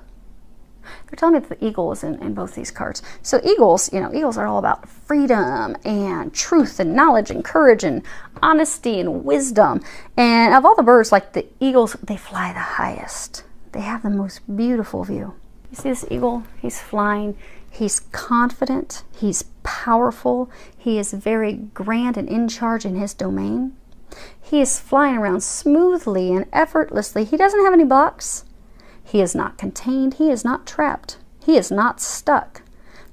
They're telling me that the eagle is in both these cards. So eagles, eagles are all about freedom and truth and knowledge and courage and honesty and wisdom. And of all the birds, like the eagles, they fly the highest. They have the most beautiful view. You see this eagle? He's flying. He's confident. He's powerful. He is very grand and in charge in his domain. He is flying around smoothly and effortlessly. He doesn't have any blocks. He is not contained. He is not trapped. He is not stuck.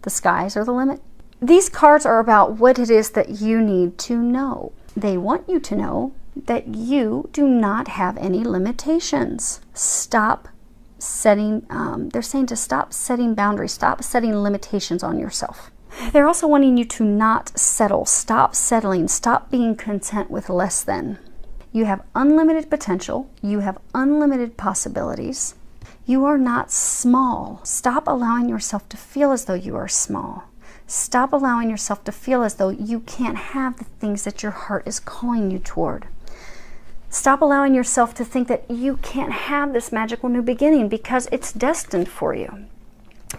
The skies are the limit. These cards are about what it is that you need to know. They want you to know that you do not have any limitations. Stop setting, they're saying to stop setting boundaries, stop setting limitations on yourself. They're also wanting you to not settle, stop settling, stop being content with less than. You have unlimited potential. You have unlimited possibilities. You are not small. Stop allowing yourself to feel as though you are small. Stop allowing yourself to feel as though you can't have the things that your heart is calling you toward. Stop allowing yourself to think that you can't have this magical new beginning because it's destined for you.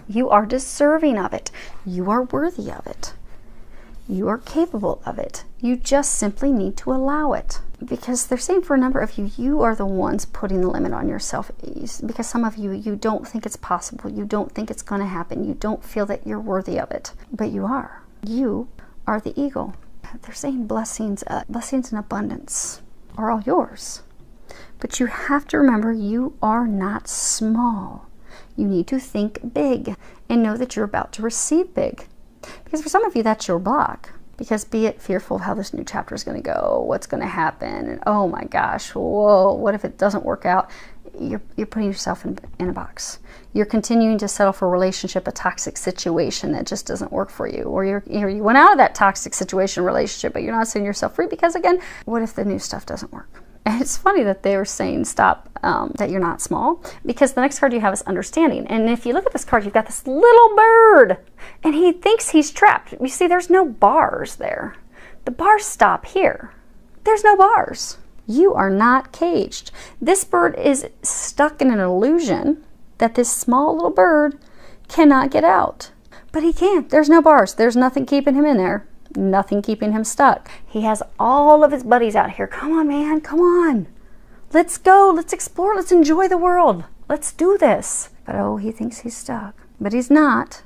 You are deserving of it. You are worthy of it. You are capable of it. You just simply need to allow it. Because they're saying for a number of you, you are the ones putting the limit on yourself. Because some of you, you don't think it's possible. You don't think it's going to happen. You don't feel that you're worthy of it. But you are. You are the eagle. They're saying blessings in abundance are all yours. But you have to remember you are not small. You need to think big and know that you're about to receive big. Because for some of you, that's your block. Because be it fearful of how this new chapter is going to go, what's going to happen, and oh my gosh, whoa, what if it doesn't work out? You're putting yourself in a box. You're continuing to settle for a relationship, a toxic situation that just doesn't work for you. Or you went out of that toxic situation, relationship, but you're not setting yourself free because, again, what if the new stuff doesn't work? And it's funny that they were saying stop, that you're not small, because the next card you have is understanding. And if you look at this card, you've got this little bird, and he thinks he's trapped. You see, there's no bars there. The bars stop here. There's no bars. You are not caged. This bird is stuck in an illusion that this small little bird cannot get out. But he can't. There's no bars. There's nothing keeping him in there. Nothing keeping him stuck. He has all of his buddies out here. Come on, man. Come on. Let's go. Let's explore. Let's enjoy the world. Let's do this. But oh, he thinks he's stuck. But he's not.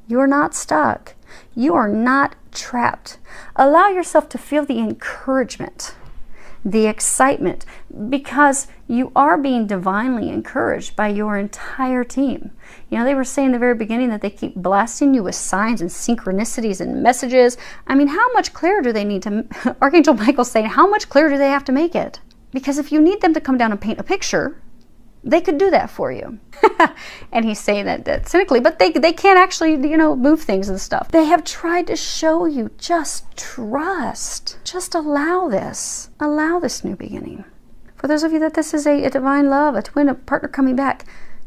You're not stuck. You are not trapped. Allow yourself to feel the encouragement, the excitement, because you are being divinely encouraged by your entire team. You know, they were saying in the very beginning that they keep blasting you with signs and synchronicities and messages. I mean, how much clearer do they need to, Archangel Michael's saying, how much clearer do they have to make it? Because if you need them to come down and paint a picture, they could do that for you. And he's saying that cynically, but they can't actually, you know, move things and stuff. They have tried to show you, just trust. Just allow this. Allow this new beginning. For those of you that this is a divine love, a twin, a partner coming back,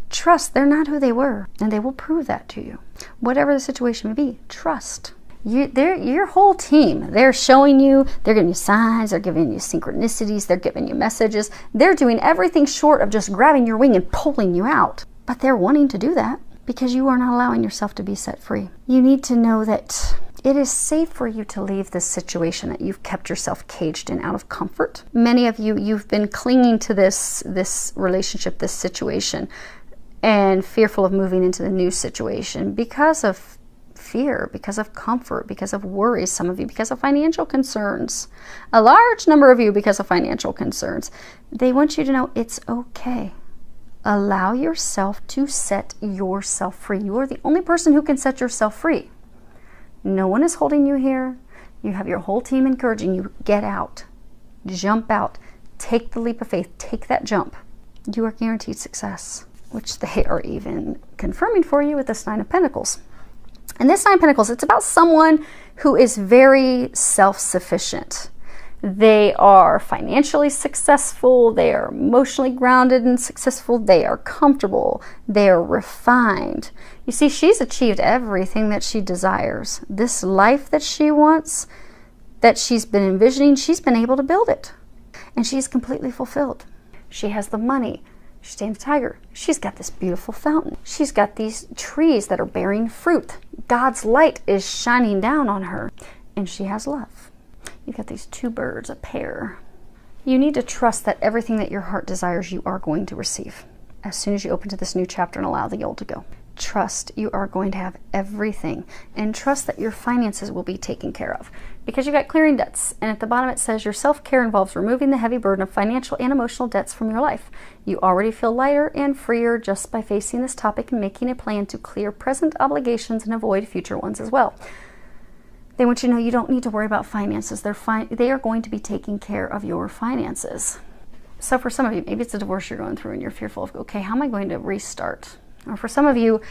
Trust they're not who they were, and they will prove that to you. Whatever the situation may be, trust. Your whole team, they're showing you, they're giving you signs, they're giving you synchronicities, they're giving you messages. They're doing everything short of just grabbing your wing and pulling you out. But they're wanting to do that because you are not allowing yourself to be set free. You need to know that it is safe for you to leave this situation that you've kept yourself caged in out of comfort. Many of you, you've been clinging to this relationship, this situation, and fearful of moving into the new situation because of fear, because of comfort, because of worries, some of you because of financial concerns, a large number of you because of financial concerns. They want you to know it's okay. Allow yourself to set yourself free. You are the only person who can set yourself free. No one is holding you here. You have your whole team encouraging you. Get out. Jump out. Take the leap of faith. Take that jump. You are guaranteed success, which they are even confirming for you with this Nine of Pentacles. And this Nine of Pentacles, it's about someone who is very self-sufficient. They are financially successful. They are emotionally grounded and successful. They are comfortable. They are refined. You see, she's achieved everything that she desires. This life that she wants, that she's been envisioning, she's been able to build it. And she's completely fulfilled. She has the money. She's tamed a tiger. She's got this beautiful fountain. She's got these trees that are bearing fruit. God's light is shining down on her. And she has love. You've got these two birds, a pair. You need to trust that everything that your heart desires, you are going to receive as soon as you open to this new chapter and allow the old to go. Trust you are going to have everything, and trust that your finances will be taken care of, because you've got clearing debts. And at the bottom it says your self-care involves removing the heavy burden of financial and emotional debts from your life. You already feel lighter and freer just by facing this topic and making a plan to clear present obligations and avoid future ones as well. They want you to know you don't need to worry about finances. They are going to be taking care of your finances. So for some of you, maybe it's a divorce you're going through and you're fearful of, okay, how am I going to restart? Or for some of you,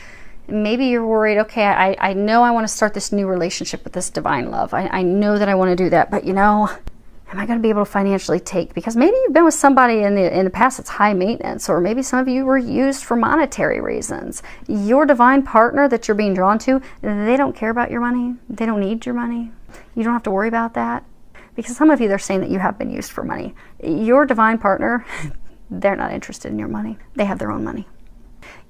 maybe you're worried, okay, I know I want to start this new relationship with this divine love. I know that I want to do that, but you know, am I going to be able to financially take? Because maybe you've been with somebody in the past that's high maintenance, or maybe some of you were used for monetary reasons. Your divine partner that you're being drawn to, they don't care about your money. They don't need your money. You don't have to worry about that. Because some of you, they're saying that you have been used for money. Your divine partner, they're not interested in your money. They have their own money.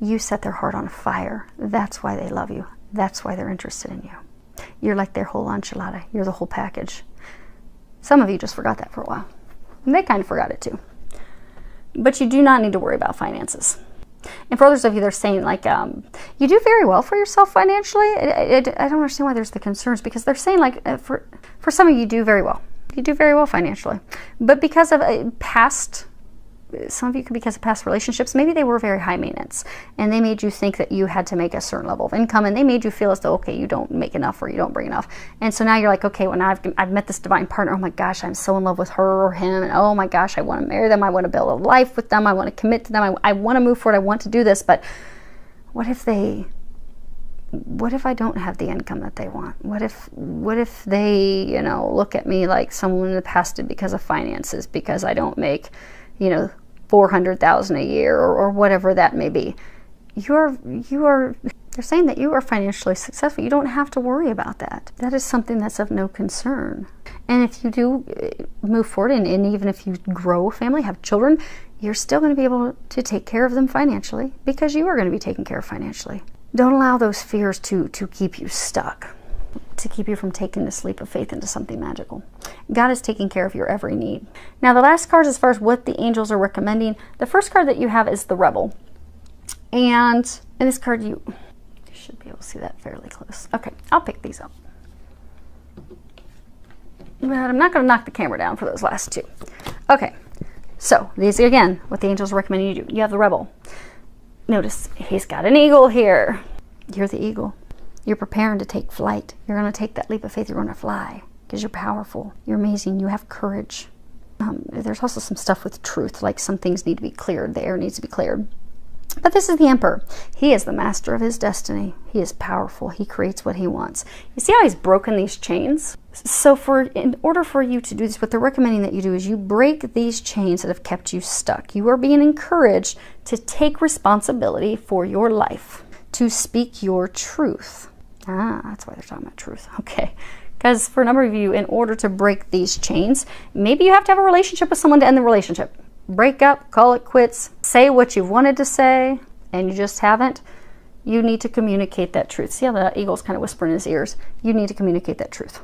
You set their heart on fire. That's why they love you. That's why they're interested in you. You're like their whole enchilada. You're the whole package. Some of you just forgot that for a while. And they kind of forgot it too. But you do not need to worry about finances. And for others of you, they're saying like, you do very well for yourself financially. I don't understand why there's the concerns, because they're saying like, for some of you, you do very well. You do very well financially. But because of some of you, because of past relationships, maybe they were very high maintenance and they made you think that you had to make a certain level of income, and they made you feel as though, okay, you don't make enough or you don't bring enough. And so now you're like, okay, well now I've met this divine partner. Oh my gosh, I'm so in love with her or him. And oh my gosh, I want to marry them. I want to build a life with them. I want to commit to them. I want to move forward. I want to do this. But what if I don't have the income that they want? What if they, you know, look at me like someone in the past did because of finances, because I don't make, you know, $400,000 a year or whatever that may be. They're saying that you are financially successful. You don't have to worry about that. That is something that's of no concern. And if you do move forward, and even if you grow a family, have children, you're still going to be able to take care of them financially, because you are going to be taken care of financially. Don't allow those fears to keep you stuck, to keep you from taking this leap of faith into something magical. God is taking care of your every need. Now, the last card, as far as what the angels are recommending, the first card that you have is the Rebel. And in this card, you should be able to see that fairly close. Okay, I'll pick these up. But I'm not going to knock the camera down for those last two. Okay, so these again, what the angels are recommending you do. You have the Rebel. Notice he's got an eagle here. You're the eagle. You're preparing to take flight. You're going to take that leap of faith. You're going to fly because you're powerful. You're amazing. You have courage. There's also some stuff with truth, like some things need to be cleared. The air needs to be cleared. But this is the Emperor. He is the master of his destiny. He is powerful. He creates what he wants. You see how he's broken these chains? So in order for you to do this, what they're recommending that you do is you break these chains that have kept you stuck. You are being encouraged to take responsibility for your life, to speak your truth. That's why they're talking about truth. Okay. Because for a number of you, in order to break these chains, maybe you have to have a relationship with someone to end the relationship. Break up, call it quits, say what you've wanted to say, and you just haven't. You need to communicate that truth. See how the eagle's kind of whispering in his ears? You need to communicate that truth.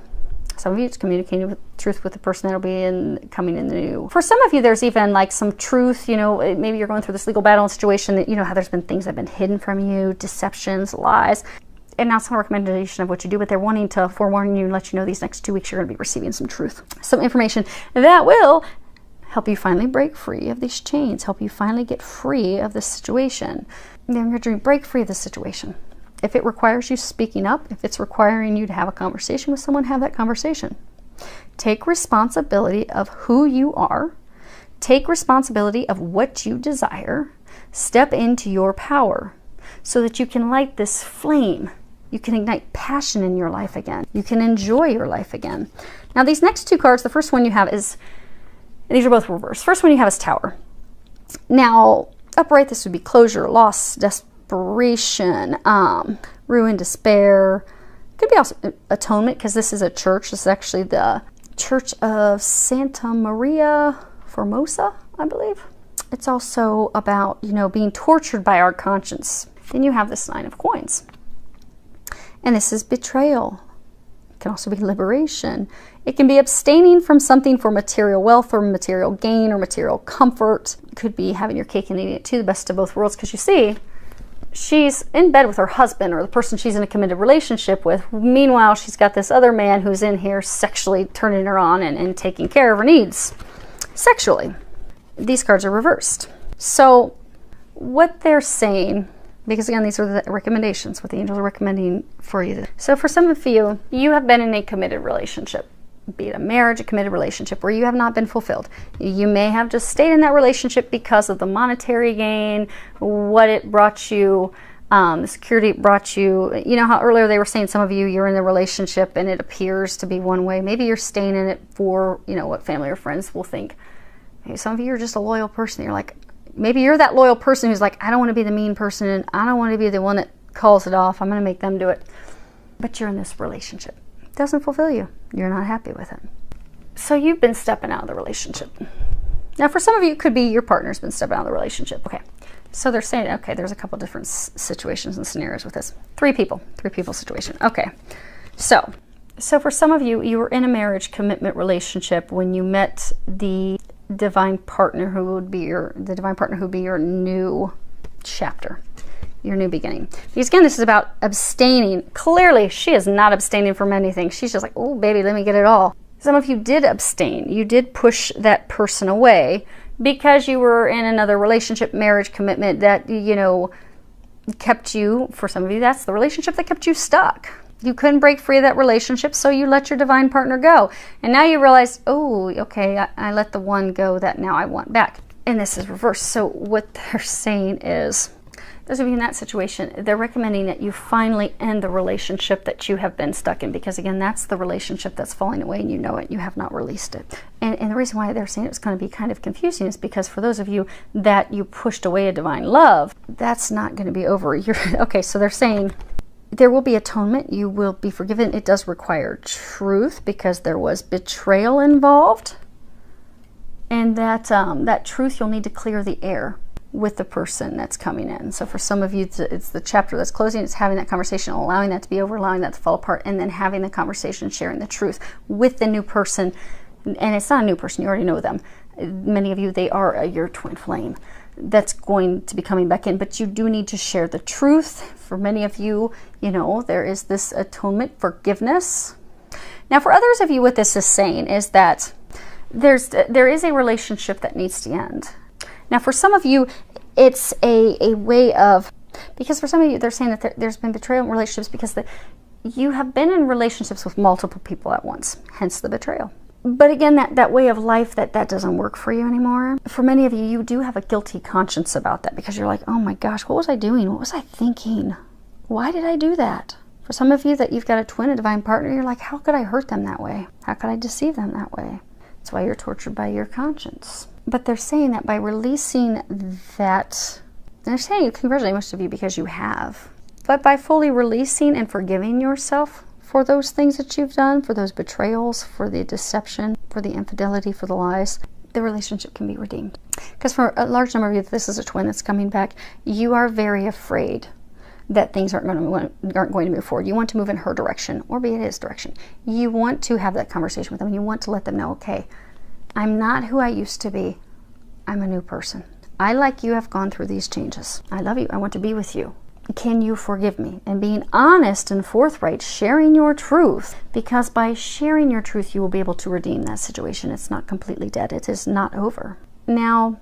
Some of you, it's communicating the truth with the person that'll be coming in the new. For some of you, there's even like some truth, you know, maybe you're going through this legal battle and situation that, you know, how there's been things that have been hidden from you, deceptions, lies. And now some recommendation of what you do, but they're wanting to forewarn you and let you know these next 2 weeks you're going to be receiving some truth, some information that will help you finally break free of these chains, help you finally get free of this situation. Then your dream, break free of this situation. If it requires you speaking up, if it's requiring you to have a conversation with someone, have that conversation. Take responsibility of who you are. Take responsibility of what you desire. Step into your power so that you can light this flame. You can ignite passion in your life again. You can enjoy your life again. Now these next 2 cards, the first one you have is, these are both reversed. First one you have is Tower. Now, upright, this would be closure, loss, desperation, ruin, despair. Could be also atonement, because this is a church. This is actually the Church of Santa Maria Formosa, I believe. It's also about, you know, being tortured by our conscience. Then you have this 9 of coins. And this is betrayal. It can also be liberation. It can be abstaining from something for material wealth or material gain or material comfort. It could be having your cake and eating it too, the best of both worlds, because you see, she's in bed with her husband or the person she's in a committed relationship with. Meanwhile, she's got this other man who's in here sexually turning her on and taking care of her needs sexually. These cards are reversed. So what they're saying, because again, these are the recommendations, what the angels are recommending for you. So for some of you, you have been in a committed relationship, be it a marriage, a committed relationship, where you have not been fulfilled. You may have just stayed in that relationship because of the monetary gain, what it brought you, the security it brought you. You know how earlier they were saying some of you, you're in the relationship and it appears to be one way. Maybe you're staying in it for, you know, what family or friends will think. Maybe some of you are just a loyal person. You're like, maybe you're that loyal person who's like, I don't want to be the mean person and I don't want to be the one that calls it off. I'm going to make them do it. But you're in this relationship. It doesn't fulfill you. You're not happy with it. So you've been stepping out of the relationship. Now for some of you, it could be your partner's been stepping out of the relationship. Okay. So they're saying, okay, there's a couple different situations and scenarios with this. 3 people situation. Okay. So for some of you, you were in a marriage commitment relationship when you met the divine partner who would be your new chapter, your new beginning. Because again, this is about abstaining. Clearly, she is not abstaining from anything. She's just like, oh, baby, let me get it all. Some of you did abstain. You did push that person away because you were in another relationship, marriage commitment that, you know, kept you, for some of you, that's the relationship that kept you stuck. You couldn't break free of that relationship, so you let your divine partner go. And now you realize, oh, okay, I let the one go that now I want back. And this is reversed. So what they're saying is, those of you in that situation, they're recommending that you finally end the relationship that you have been stuck in, because again, that's the relationship that's falling away and you know it, you have not released it. And the reason why they're saying it's going to be kind of confusing is because for those of you that you pushed away a divine love, that's not going to be over. Okay, so they're saying there will be atonement, you will be forgiven. It does require truth because there was betrayal involved. And that truth, you'll need to clear the air with the person that's coming in. So for some of you, it's the chapter that's closing, it's having that conversation, allowing that to be over, allowing that to fall apart, and then having the conversation, sharing the truth with the new person. And it's not a new person, you already know them. Many of you, they are your twin flame that's going to be coming back in, but you do need to share the truth. For many of you, you know, there is this atonement, forgiveness. Now for others of you, what this is saying is that there is a relationship that needs to end. Now for some of you, it's a way of, because for some of you, they're saying that there's been betrayal in relationships because you have been in relationships with multiple people at once, hence the betrayal. But again, that way of life, that doesn't work for you anymore. For many of you, you do have a guilty conscience about that because you're like, oh my gosh, what was I doing? What was I thinking? Why did I do that? For some of you that you've got a twin, a divine partner, you're like, how could I hurt them that way? How could I deceive them that way? That's why you're tortured by your conscience. But they're saying that by releasing that, they're saying you congratulate most of you because you have. But by fully releasing and forgiving yourself for those things that you've done, for those betrayals, for the deception, for the infidelity, for the lies, the relationship can be redeemed. Because for a large number of you, if this is a twin that's coming back, you are very afraid that things aren't going to move forward. You want to move in her direction, or be it his direction. You want to have that conversation with them. You want to let them know, okay, I'm not who I used to be. I'm a new person. I, like you, have gone through these changes. I love you. I want to be with you. Can you forgive me? And being honest and forthright, sharing your truth, because by sharing your truth, you will be able to redeem that situation. It's not completely dead. It is not over. Now,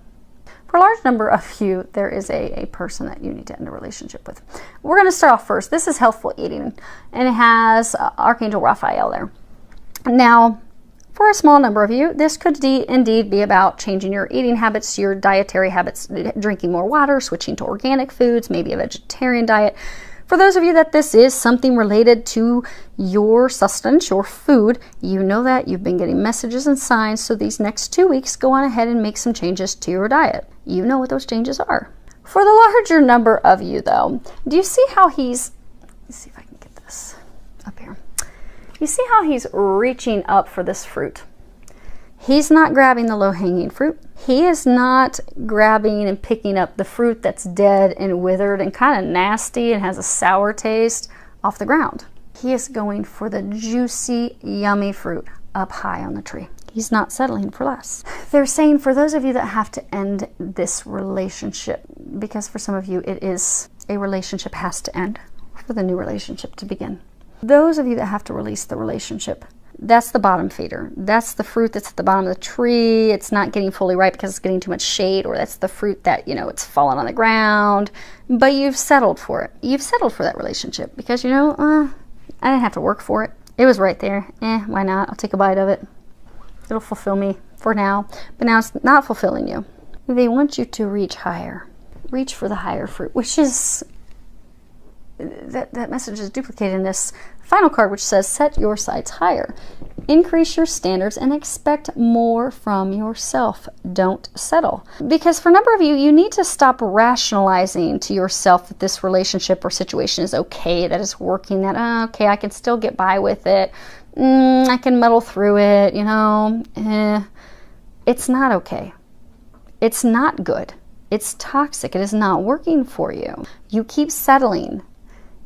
for a large number of you, there is a person that you need to end a relationship with. We're going to start off first. This is healthful eating, and it has Archangel Raphael there. Now, for a small number of you, this could indeed be about changing your eating habits, your dietary habits, drinking more water, switching to organic foods, maybe a vegetarian diet. For those of you that this is something related to your sustenance, your food, you know that you've been getting messages and signs. So these next 2 weeks, go on ahead and make some changes to your diet. You know what those changes are. For the larger number of you, though, do you see how he's, let's see if I can get this up here. You see how he's reaching up for this fruit? He's not grabbing the low-hanging fruit. He is not grabbing and picking up the fruit that's dead and withered and kind of nasty and has a sour taste off the ground. He is going for the juicy, yummy fruit up high on the tree. He's not settling for less. They're saying for those of you that have to end this relationship, because for some of you it is a relationship has to end for the new relationship to begin. Those of you that have to release the relationship, that's the bottom feeder. That's the fruit that's at the bottom of the tree. It's not getting fully ripe because it's getting too much shade, or that's the fruit that, you know, it's fallen on the ground, but you've settled for it. You've settled for that relationship because, you know, I didn't have to work for it. It was right there. Why not? I'll take a bite of it. It'll fulfill me for now, but now it's not fulfilling you. They want you to reach higher. Reach for the higher fruit, which is, that message is duplicated in this final card, which says set your sights higher, increase your standards, and expect more from yourself. Don't settle. Because for a number of you, you need to stop rationalizing to yourself that this relationship or situation is okay, that it's working, that okay, I can still get by with it, I can muddle through it, you know. It's not okay. It's not good. It's toxic. It is not working for you. You keep settling.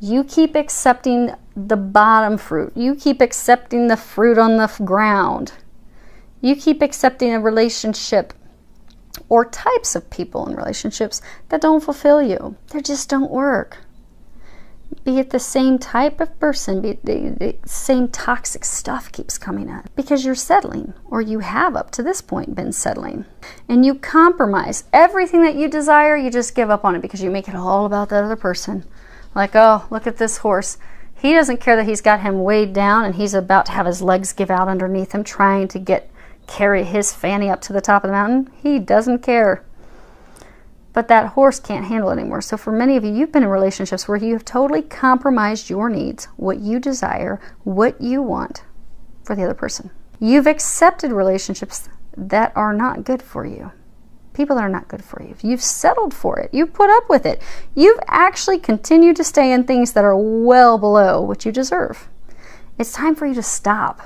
You keep accepting the bottom fruit. You keep accepting the fruit on the ground. You keep accepting a relationship or types of people in relationships that don't fulfill you. They just don't work. Be it the same type of person, be it the same toxic stuff keeps coming up because you're settling, or you have up to this point been settling. And you compromise everything that you desire. You just give up on it because you make it all about that other person. Like, oh, look at this horse. He doesn't care that he's got him weighed down and he's about to have his legs give out underneath him, trying to carry his fanny up to the top of the mountain. He doesn't care. But that horse can't handle it anymore. So for many of you, you've been in relationships where you have totally compromised your needs, what you desire, what you want for the other person. You've accepted relationships that are not good for you. People that are not good for you. You've settled for it. You've put up with it. You've actually continued to stay in things that are well below what you deserve. It's time for you to stop.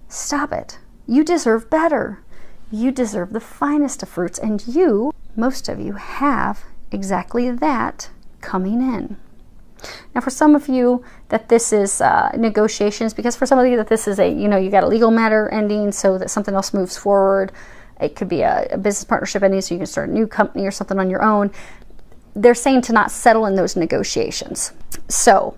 Stop it. You deserve better. You deserve the finest of fruits, and you, most of you, have exactly that coming in. Now, for some of you that this is negotiations, because for some of you that this is you got a legal matter ending so that something else moves forward. It could be a business partnership ending so you can start a new company or something on your own. They're saying to not settle in those negotiations. So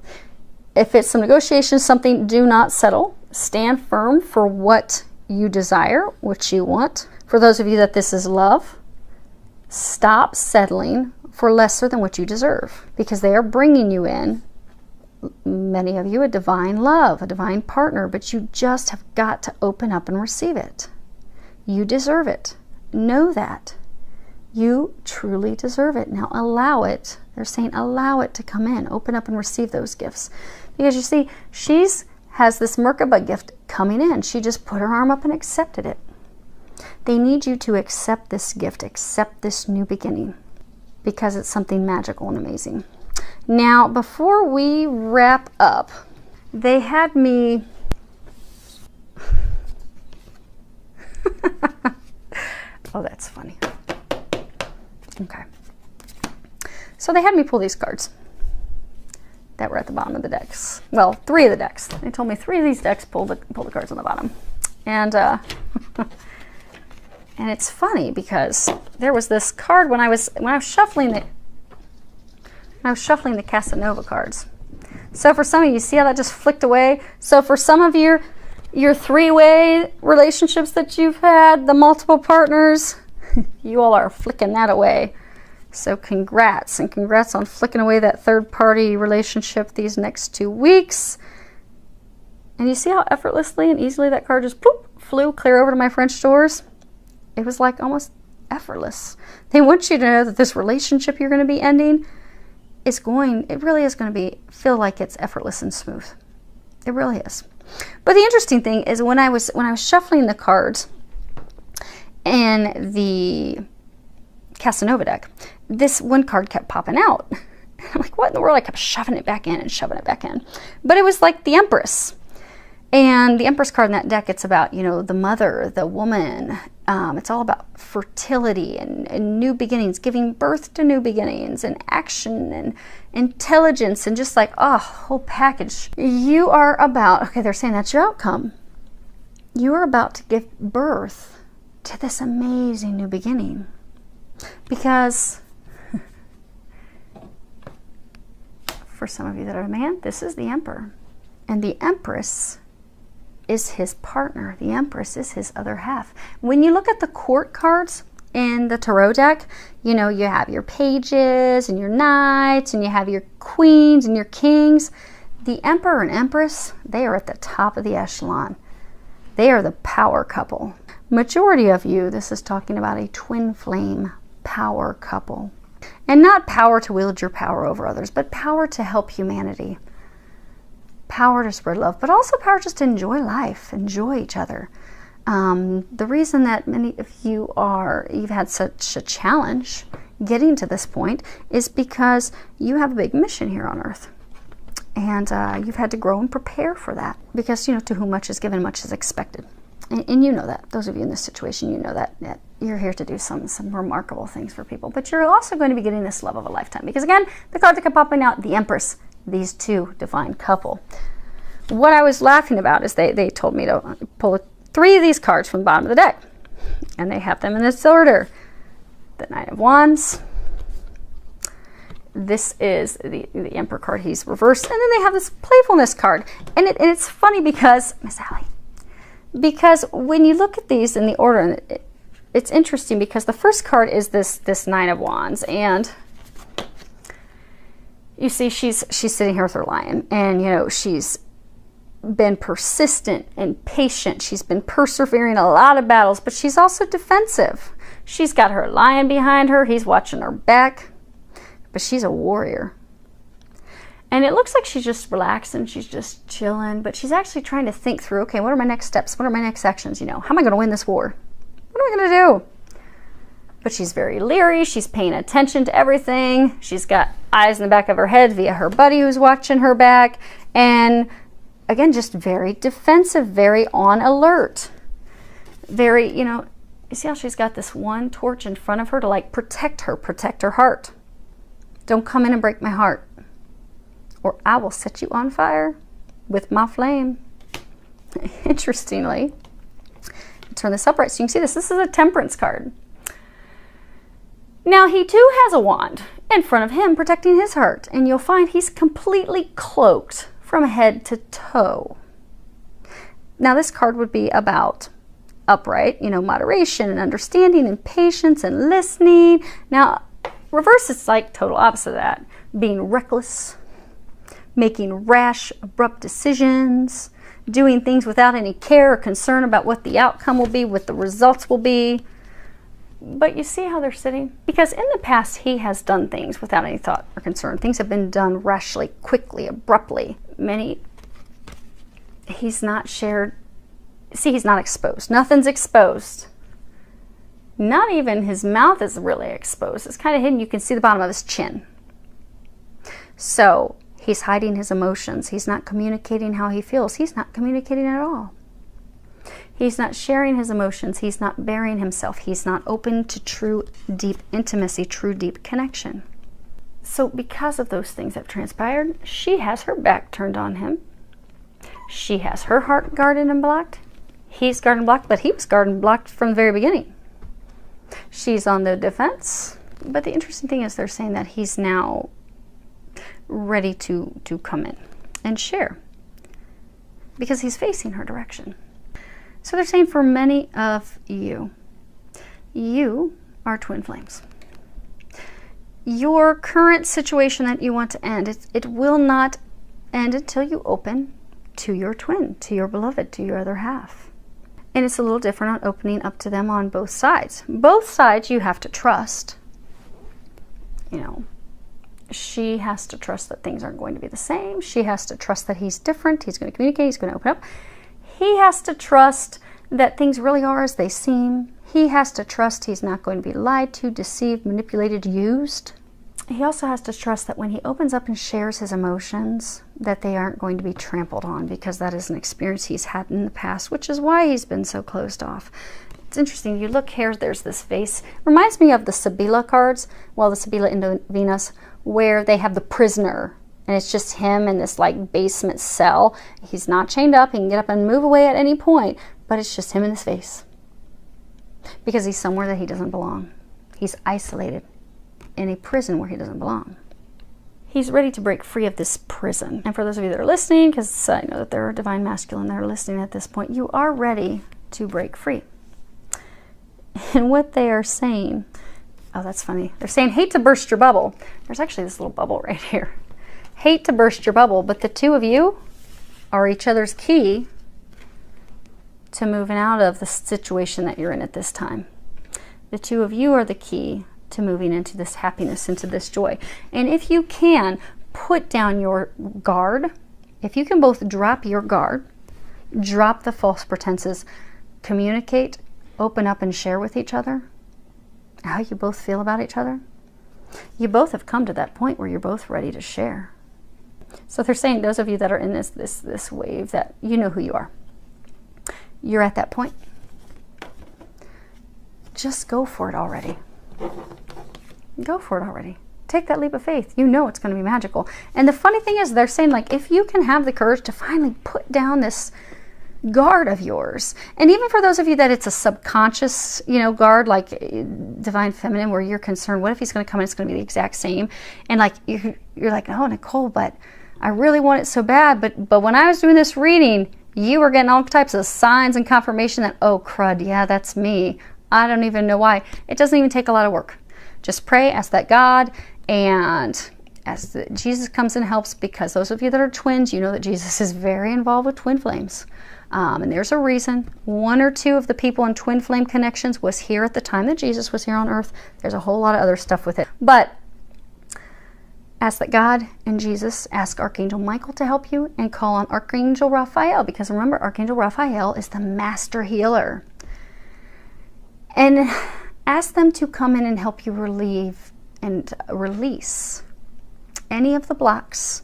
if it's some negotiations, something, do not settle. Stand firm for what you desire, what you want. For those of you that this is love, stop settling for lesser than what you deserve, because they are bringing you in many of you, a divine love, a divine partner, but you just have got to open up and receive it. You deserve it. Know that. You truly deserve it. Now allow it. They're saying allow it to come in. Open up and receive those gifts. Because you see, has this Merkaba gift coming in. She just put her arm up and accepted it. They need you to accept this gift, accept this new beginning, because it's something magical and amazing. Now, before we wrap up, they had me... Oh, that's funny. Okay. So they had me pull these cards that were at the bottom of the decks. Well, 3 of the decks. They told me 3 of these decks pull the cards on the bottom. And and it's funny because there was this card when I was shuffling the Casanova cards. So for some of you, see how that just flicked away? So for some of your 3-way relationships that you've had, the multiple partners, you all are flicking that away. So congrats, and congrats on flicking away that third-party relationship these next 2 weeks. And you see how effortlessly and easily that card just poof, flew clear over to my French doors? It was like almost effortless. They want you to know that this relationship you're going to be ending it really is going to feel like it's effortless and smooth. It really is. But the interesting thing is when I was shuffling the cards in the Casanova deck, this one card kept popping out. I'm like, what in the world? I kept shoving it back in and shoving it back in. But it was like the Empress. And the Empress card in that deck, it's about, the mother, the woman. It's all about fertility and new beginnings, giving birth to new beginnings and action and intelligence and just like, whole package. You are about, okay, they're saying that's your outcome. You are about to give birth to this amazing new beginning. Because for some of you that are a man, this is the Emperor. And the Empress is his partner. The Empress is his other half. When you look at the court cards in the tarot deck, you have your pages and your knights and you have your queens and your kings. The Emperor and Empress, they are at the top of the echelon. They are the power couple. Majority of you, this is talking about a twin flame power couple. And not power to wield your power over others, but power to help humanity. Power to spread love, but also power just to enjoy life, enjoy each other. The reason that many of you've had such a challenge getting to this point is because you have a big mission here on Earth. And you've had to grow and prepare for that. Because, to whom much is given, much is expected. And you know that. Those of you in this situation, you know that you're here to do some remarkable things for people. But you're also going to be getting this love of a lifetime. Because again, the card that kept popping out, the Empress, these two divine couple. What I was laughing about is they told me to pull 3 of these cards from the bottom of the deck. And they have them in this order. The Knight of Wands. This is the Emperor card. He's reversed. And then they have this Playfulness card. And it's funny because, Miss Allie, because when you look at these in the order, it's interesting because the first card is this Nine of Wands. And you see she's sitting here with her lion. And, she's been persistent and patient. She's been persevering a lot of battles, but she's also defensive. She's got her lion behind her. He's watching her back. But she's a warrior. And it looks like she's just relaxing. She's just chilling. But she's actually trying to think through, okay, what are my next steps? What are my next actions? How am I going to win this war? What am I going to do? But she's very leery. She's paying attention to everything. She's got eyes in the back of her head via her buddy who's watching her back. And again, just very defensive, very on alert. Very, you see how she's got this one torch in front of her to like protect her heart. Don't come in and break my heart, or I will set you on fire with my flame. Interestingly, turn this upright so you can see this. This is a Temperance card. Now, he too has a wand in front of him protecting his heart, and you'll find he's completely cloaked from head to toe. Now, this card would be about upright, moderation and understanding and patience and listening. Now, reverse is like total opposite of that. Being reckless, making rash, abrupt decisions, doing things without any care or concern about what the outcome will be, what the results will be. But you see how they're sitting? Because in the past, he has done things without any thought or concern. Things have been done rashly, quickly, abruptly. He's not shared. See, he's not exposed. Nothing's exposed. Not even his mouth is really exposed. It's kind of hidden. You can see the bottom of his chin. So he's hiding his emotions. He's not communicating how he feels. He's not communicating at all. He's not sharing his emotions. He's not bearing himself. He's not open to true, deep intimacy, true, deep connection. So because of those things that have transpired, she has her back turned on him. She has her heart guarded and blocked. He's guarded and blocked, but he was guarded and blocked from the very beginning. She's on the defense. But the interesting thing is they're saying that he's now ready to come in and share because he's facing her direction. So they're saying for many of you, you are twin flames. Your current situation that you want to end, it will not end until you open to your twin, to your beloved, to your other half. And it's a little different on opening up to them on both sides. Both sides you have to trust. You know, she has to trust that things aren't going to be the same. She has to trust that he's different. He's going to communicate. He's going to open up. He has to trust that things really are as they seem. He has to trust he's not going to be lied to, deceived, manipulated, used. He also has to trust that when he opens up and shares his emotions, that they aren't going to be trampled on, because that is an experience he's had in the past, which is why he's been so closed off. It's interesting. You look here, there's this vase. Reminds me of the Sibilla cards, well, the Sibilla into Venus, where they have the prisoner. And it's just him in this like basement cell. He's not chained up. He can get up and move away at any point. But it's just him in his face. Because he's somewhere that he doesn't belong. He's isolated in a prison where he doesn't belong. He's ready to break free of this prison. And for those of you that are listening, because I know that there are divine masculine that are listening at this point, you are ready to break free. And what they are saying, oh, that's funny. They're saying, hate to burst your bubble. There's actually this little bubble right here. Hate to burst your bubble, but the two of you are each other's key to moving out of the situation that you're in at this time. The two of you are the key to moving into this happiness, into this joy. And if you can, put down your guard. If you can both drop your guard, drop the false pretenses, communicate, open up and share with each other how you both feel about each other, you both have come to that point where you're both ready to share. So they're saying, those of you that are in this wave, that you know who you are. You're at that point. Just go for it already. Go for it already. Take that leap of faith. You know it's going to be magical. And the funny thing is, they're saying, like, if you can have the courage to finally put down this guard of yours, and even for those of you that it's a subconscious, you know, guard, like divine feminine, where you're concerned, what if he's going to come and it's going to be the exact same? And like you're like, oh, Nicole, but I really want it so bad. But when I was doing this reading, you were getting all types of signs and confirmation that, oh, crud, yeah, that's me. I don't even know why. It doesn't even take a lot of work. Just pray, ask that God, and as Jesus comes and helps, because those of you that are twins, you know that Jesus is very involved with twin flames. And there's a reason. One or two of the people in twin flame connections was here at the time that Jesus was here on earth. There's a whole lot of other stuff with it. But ask that God and Jesus, ask Archangel Michael to help you, and call on Archangel Raphael, because remember, Archangel Raphael is the master healer. And ask them to come in and help you relieve and release any of the blocks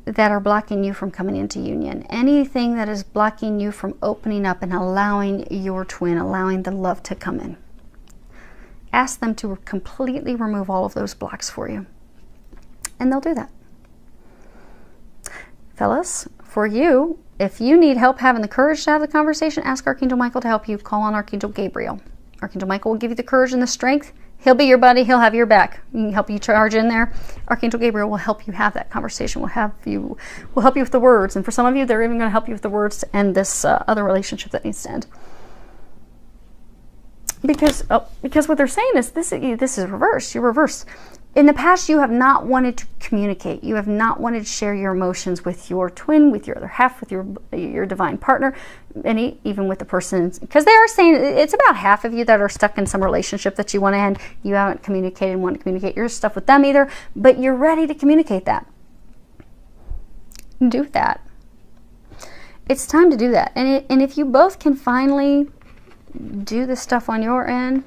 that are blocking you from coming into union. Anything that is blocking you from opening up and allowing your twin, allowing the love to come in. Ask them to completely remove all of those blocks for you. And they'll do that. Fellas, for you, if you need help having the courage to have the conversation, ask Archangel Michael to help you. Call on Archangel Gabriel. Archangel Michael will give you the courage and the strength. He'll be your buddy. He'll have your back. He can help you charge in there. Archangel Gabriel will help you have that conversation. Will help you with the words. And for some of you, they're even going to help you with the words to end this other relationship that needs to end. Because what they're saying is this is reversed. You're reversed. In the past, you have not wanted to communicate. You have not wanted to share your emotions with your twin, with your other half, with your divine partner, and even with the person. Because they are saying it's about half of you that are stuck in some relationship that you want to end. You haven't communicated and want to communicate your stuff with them either, but you're ready to communicate that. Do that. It's time to do that. And if you both can finally do the stuff on your end,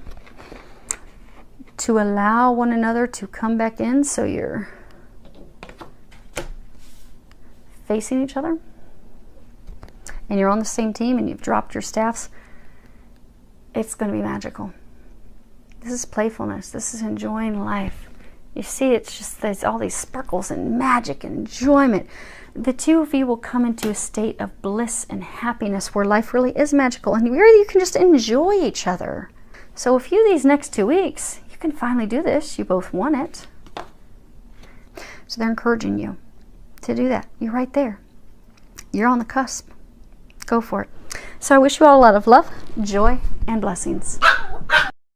to allow one another to come back in so you're facing each other and you're on the same team and you've dropped your staffs, it's going to be magical. This is playfulness. This is enjoying life. You see, it's just there's all these sparkles and magic and enjoyment. The two of you will come into a state of bliss and happiness where life really is magical and really you can just enjoy each other. So a few of these next 2 weeks, you can finally do this. You both want it. So they're encouraging you to do that. You're right there. You're on the cusp. Go for it. So I wish you all a lot of love, joy, and blessings.